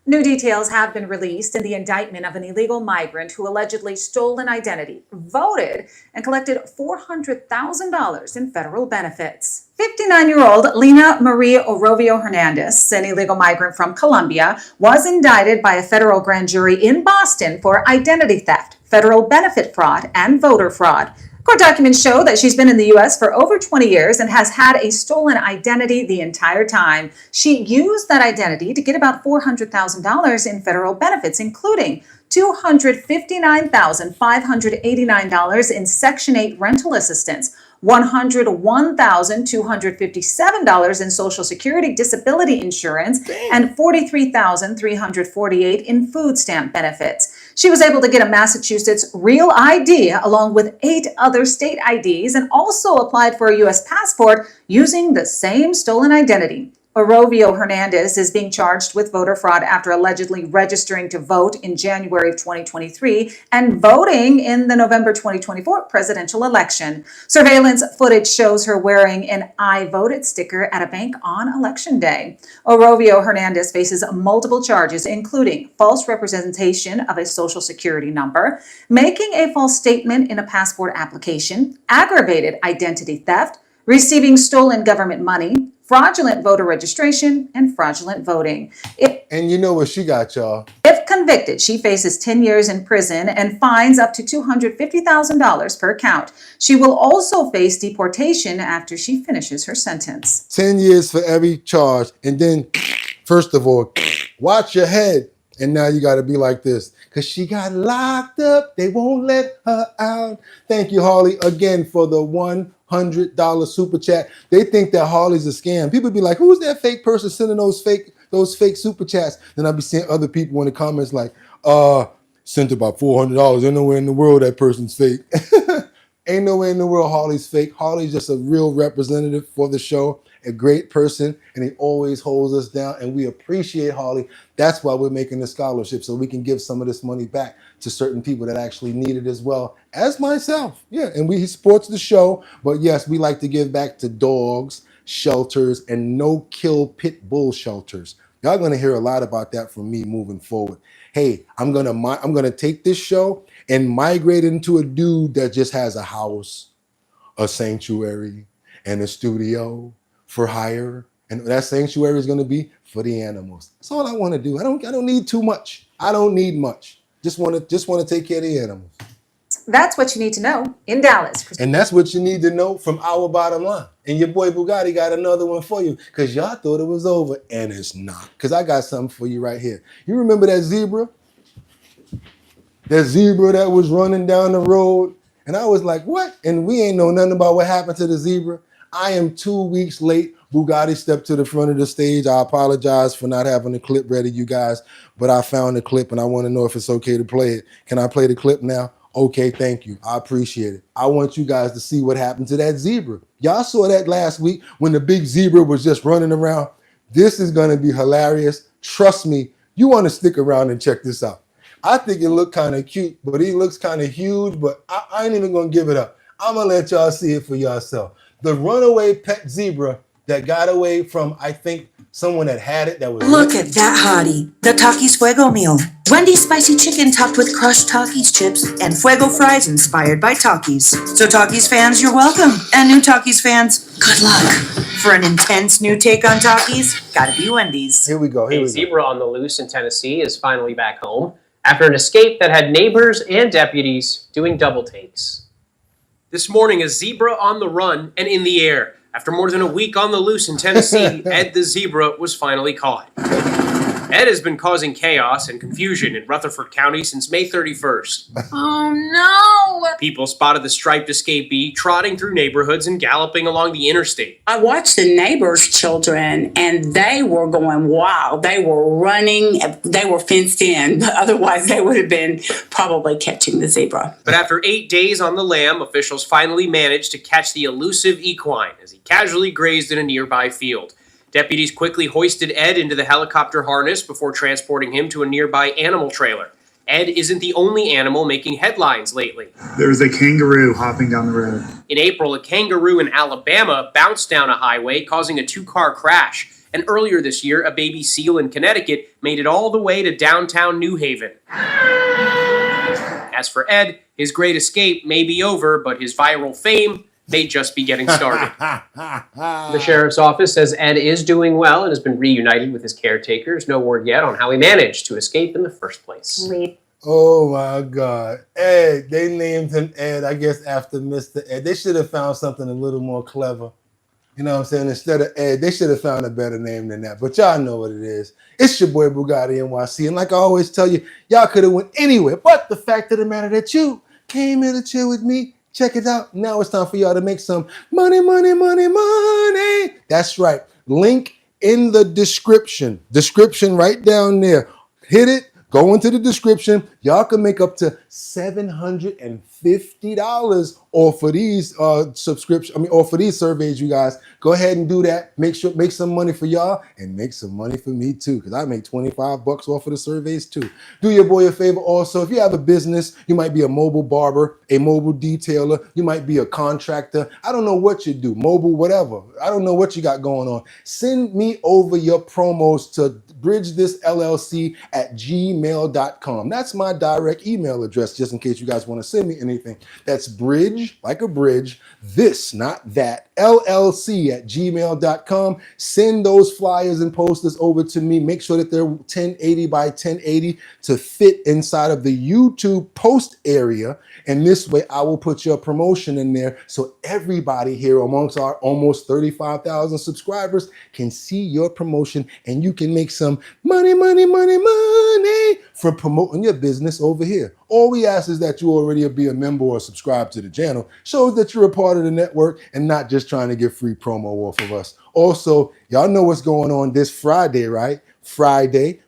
[SPEAKER 13] New details have been released in the indictment of an illegal migrant who allegedly stole an identity, voted, and collected $400,000 in federal benefits. 59-year-old Lina Maria Orovio Hernandez, an illegal migrant from Colombia, was indicted by a federal grand jury in Boston for identity theft, federal benefit fraud, and voter fraud. Court documents show that she's been in the U.S. for over 20 years and has had a stolen identity the entire time. She used that identity to get about $400,000 in federal benefits, including $259,589 in Section 8 rental assistance, $101,257 in Social Security disability insurance, and $43,348 in food stamp benefits. She was able to get a Massachusetts Real ID along with 8 other state IDs and also applied for a U.S. passport using the same stolen identity. Orovio Hernandez is being charged with voter fraud after allegedly registering to vote in January of 2023 and voting in the November 2024 presidential election. Surveillance footage shows her wearing an I voted sticker at a bank on election day. Orovio Hernandez faces multiple charges, including false representation of a social security number, making a false statement in a passport application, aggravated identity theft, receiving stolen government money, fraudulent voter registration, and fraudulent voting.
[SPEAKER 1] And you know what she got, y'all?
[SPEAKER 13] If convicted, she faces 10 years in prison and fines up to $250,000 per count. She will also face deportation after she finishes her sentence.
[SPEAKER 1] 10 years for every charge. And then, first of all, watch your head. And now you got to be like this. Because she got locked up. They won't let her out. Thank you, Harley, again for the $100 super chat. They think that Harley's a scam. People be like, who's that fake person sending those fake super chats? Then I'll be seeing other people in the comments like, sent about $400. Ain't nowhere in the world that person's fake. Ain't nowhere in the world Harley's fake. Harley's just a real representative for the show, a great person, and he always holds us down, and we appreciate Harley. That's why we're making the scholarship, so we can give some of this money back to certain people that actually need it as well as myself. Yeah, and he supports the show, but yes, we like to give back to dogs, shelters, and no-kill pit bull shelters. Y'all gonna hear a lot about that from me moving forward. Hey, I'm gonna take this show and migrate into a dude that just has a house, a sanctuary, and a studio for hire. And that sanctuary is gonna be for the animals. That's all I wanna do. I don't need too much. I don't need much. Just wanna take care of the animals.
[SPEAKER 13] That's what you need to know in Dallas.
[SPEAKER 1] And that's what you need to know from our bottom line. And your boy Boogotti got another one for you because y'all thought it was over, and it's not. Because I got something for you right here. You remember that zebra That zebra that was running down the road. And I was like, what? And we ain't know nothing about what happened to the zebra. I am 2 weeks late. Bugatti stepped to the front of the stage. I apologize for not having the clip ready, you guys, but I found the clip and I want to know if it's okay to play it. Can I play the clip now? Okay, thank you. I appreciate it. I want you guys to see what happened to that zebra. Y'all saw that last week when the big zebra was just running around. This is going to be hilarious. Trust me, you want to stick around and check this out. I think it looked kind of cute, but he looks kind of huge, but I ain't even going to give it up. I'm going to let y'all see it for yourself. The runaway pet zebra that got away from, I think, someone that had it that was...
[SPEAKER 14] Look at that hottie, the Takis Fuego meal. Wendy's spicy chicken topped with crushed Takis chips and Fuego fries inspired by Takis. So Takis fans, you're welcome. And new Takis fans, good luck. For an intense new take on Takis, gotta be Wendy's.
[SPEAKER 1] Here we go,
[SPEAKER 15] A zebra on the loose in Tennessee is finally back home after an escape that had neighbors and deputies doing double takes.
[SPEAKER 17] This morning, a zebra on the run and in the air. After more than a week on the loose in Tennessee, Ed the zebra was finally caught. Ed has been causing chaos and confusion in Rutherford County since May 31st.
[SPEAKER 18] Oh no!
[SPEAKER 17] People spotted the striped escapee trotting through neighborhoods and galloping along the interstate.
[SPEAKER 10] I watched the neighbors' children and they were going wild. They were running, they were fenced in, but otherwise they would have been probably catching the zebra.
[SPEAKER 17] But after 8 days on the lam, officials finally managed to catch the elusive equine as he casually grazed in a nearby field. Deputies quickly hoisted Ed into the helicopter harness before transporting him to a nearby animal trailer. Ed isn't the only animal making headlines lately.
[SPEAKER 25] There was a kangaroo hopping down the road.
[SPEAKER 17] In April, a kangaroo in Alabama bounced down a highway, causing a two-car crash. And earlier this year, a baby seal in Connecticut made it all the way to downtown New Haven. As for Ed, his great escape may be over, but his viral fame may just be getting started.
[SPEAKER 15] The sheriff's office says Ed is doing well and has been reunited with his caretakers. No word yet on how he managed to escape in the first place.
[SPEAKER 1] Oh my God. Ed, they named him Ed, I guess, after Mr. Ed. They should have found something a little more clever. You know what I'm saying? Instead of Ed, they should have found a better name than that. But y'all know what it is. It's your boy BOOGOTTINYC. And like I always tell you, y'all could have went anywhere. But the fact of the matter that you came here to chill with me, check it out. Now it's time for y'all to make some money, money, money, money. That's right. Link in the description. Description right down there. Hit it. Go into the description. Y'all can make up to $750 off of these off of these surveys, you guys. Go ahead and do that. Make some money for y'all and make some money for me too, because I make 25 bucks off of the surveys too. Do your boy a favor also. If you have a business, you might be a mobile barber, a mobile detailer, you might be a contractor. I don't know what you do, mobile, whatever. I don't know what you got going on. Send me over your promos to bridgethisllc at gmail.com. That's my direct email address, just in case you guys want to send me anything. That's bridge, like a bridge, this, not that, LLC at gmail.com. Send those flyers and posters over to me. Make sure that they're 1080 by 1080 to fit inside of the YouTube post area. And this way I will put your promotion in there so everybody here amongst our almost 35,000 subscribers can see your promotion and you can make some money, money, money, money for promoting your business over here. All we ask is that you already be a member or subscribe to the channel. Shows that you're a part of the network and not just trying to get free promo off of us. Also, y'all know what's going on this Friday, right? Friday,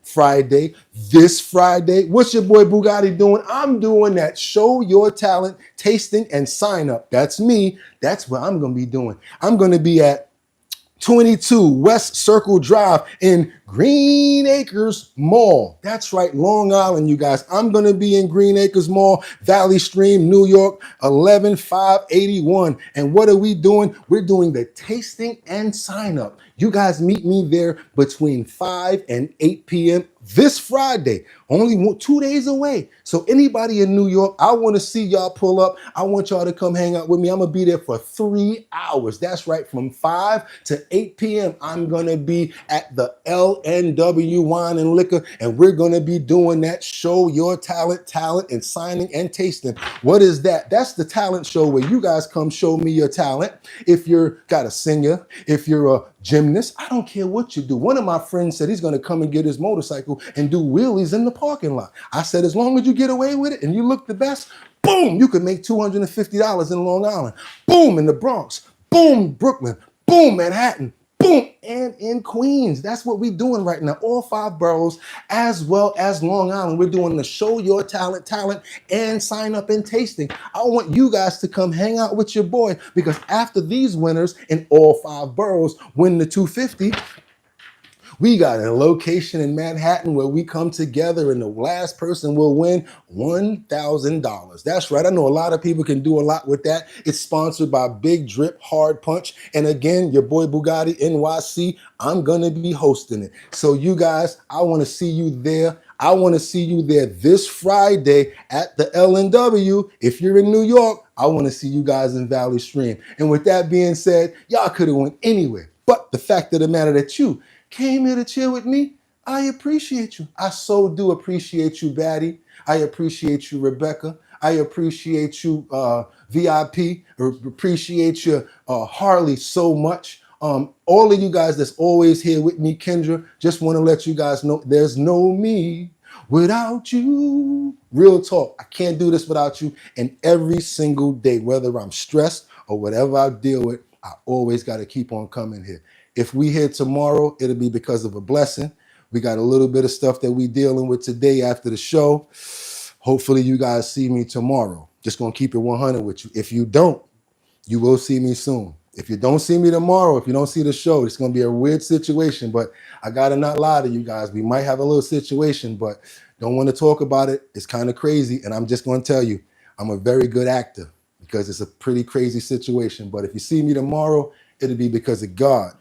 [SPEAKER 1] this Friday. What's your boy Bugatti doing? I'm doing that Show Your Talent tasting and sign up. That's me. That's what I'm going to be doing. I'm going to be at 22 West Circle Drive in Green Acres Mall. That's right, Long Island, you guys. I'm going to be in Green Acres Mall, Valley Stream, New York, 11581. And what are we doing? We're doing the tasting and sign up. You guys meet me there between 5 and 8 p.m. this Friday, only 2 days away. So anybody in New York, I want to see y'all pull up. I want y'all to come hang out with me. I'm going to be there for 3 hours. That's right, from 5 to 8 p.m. I'm going to be at the LNW Wine and Liquor, and we're going to be doing that Show Your Talent and signing and tasting. What is that? That's the talent show where you guys come show me your talent. If you're got a singer, if you're a gymnast, I don't care what you do. One of my friends said he's going to come and get his motorcycle people and do wheelies in the parking lot. I said, as long as you get away with it and you look the best, boom, you could make $250 in Long Island. Boom, in the Bronx. Boom, Brooklyn. Boom, Manhattan. Boom, and in Queens. That's what we're doing right now. All 5 boroughs, as well as Long Island. We're doing the show your talent, and sign up and tasting. I want you guys to come hang out with your boy, because after these winners in all 5 boroughs win the 250, we got a location in Manhattan where we come together and the last person will win $1,000. That's right. I know a lot of people can do a lot with that. It's sponsored by Big Drip Hard Punch. And again, your boy Boogotti NYC, I'm going to be hosting it. So you guys, I want to see you there. I want to see you there this Friday at the L&W. If you're in New York, I want to see you guys in Valley Stream. And with that being said, y'all could have went anywhere. But the fact of the matter that you came here to chill with me, I appreciate you. I so do appreciate you, Batty. I appreciate you, Rebecca. I appreciate you, VIP. Appreciate you, Harley, so much. All of you guys that's always here with me, Kendra, just want to let you guys know there's no me without you. Real talk. I can't do this without you. And every single day, whether I'm stressed or whatever I deal with, I always got to keep on coming here. If we here tomorrow, it'll be because of a blessing. We got a little bit of stuff that we dealing with today after the show. Hopefully you guys see me tomorrow. Just gonna keep it 100 with you. If you don't, you will see me soon. If you don't see me tomorrow, if you don't see the show, it's gonna be a weird situation, but I gotta not lie to you guys. We might have a little situation, but don't want to talk about it. It's kind of crazy, and I'm just gonna tell you, I'm a very good actor because it's a pretty crazy situation. But if you see me tomorrow, it'll be because of God.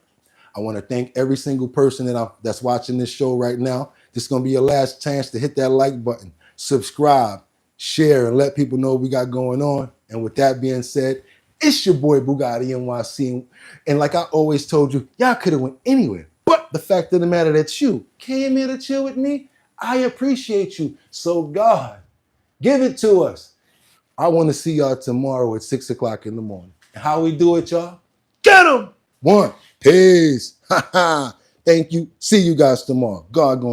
[SPEAKER 1] I want to thank every single person that's watching this show right now. This is going to be your last chance to hit that like button, subscribe, share, and let people know what we got going on. And with that being said, it's your boy Boogotti NYC. And like I always told you, y'all could have went anywhere. But the fact of the matter that you came here to chill with me, I appreciate you. So God, give it to us. I want to see y'all tomorrow at 6 o'clock in the morning. And how we do it, y'all? Get them! 1. Peace. Thank you. See you guys tomorrow. God going.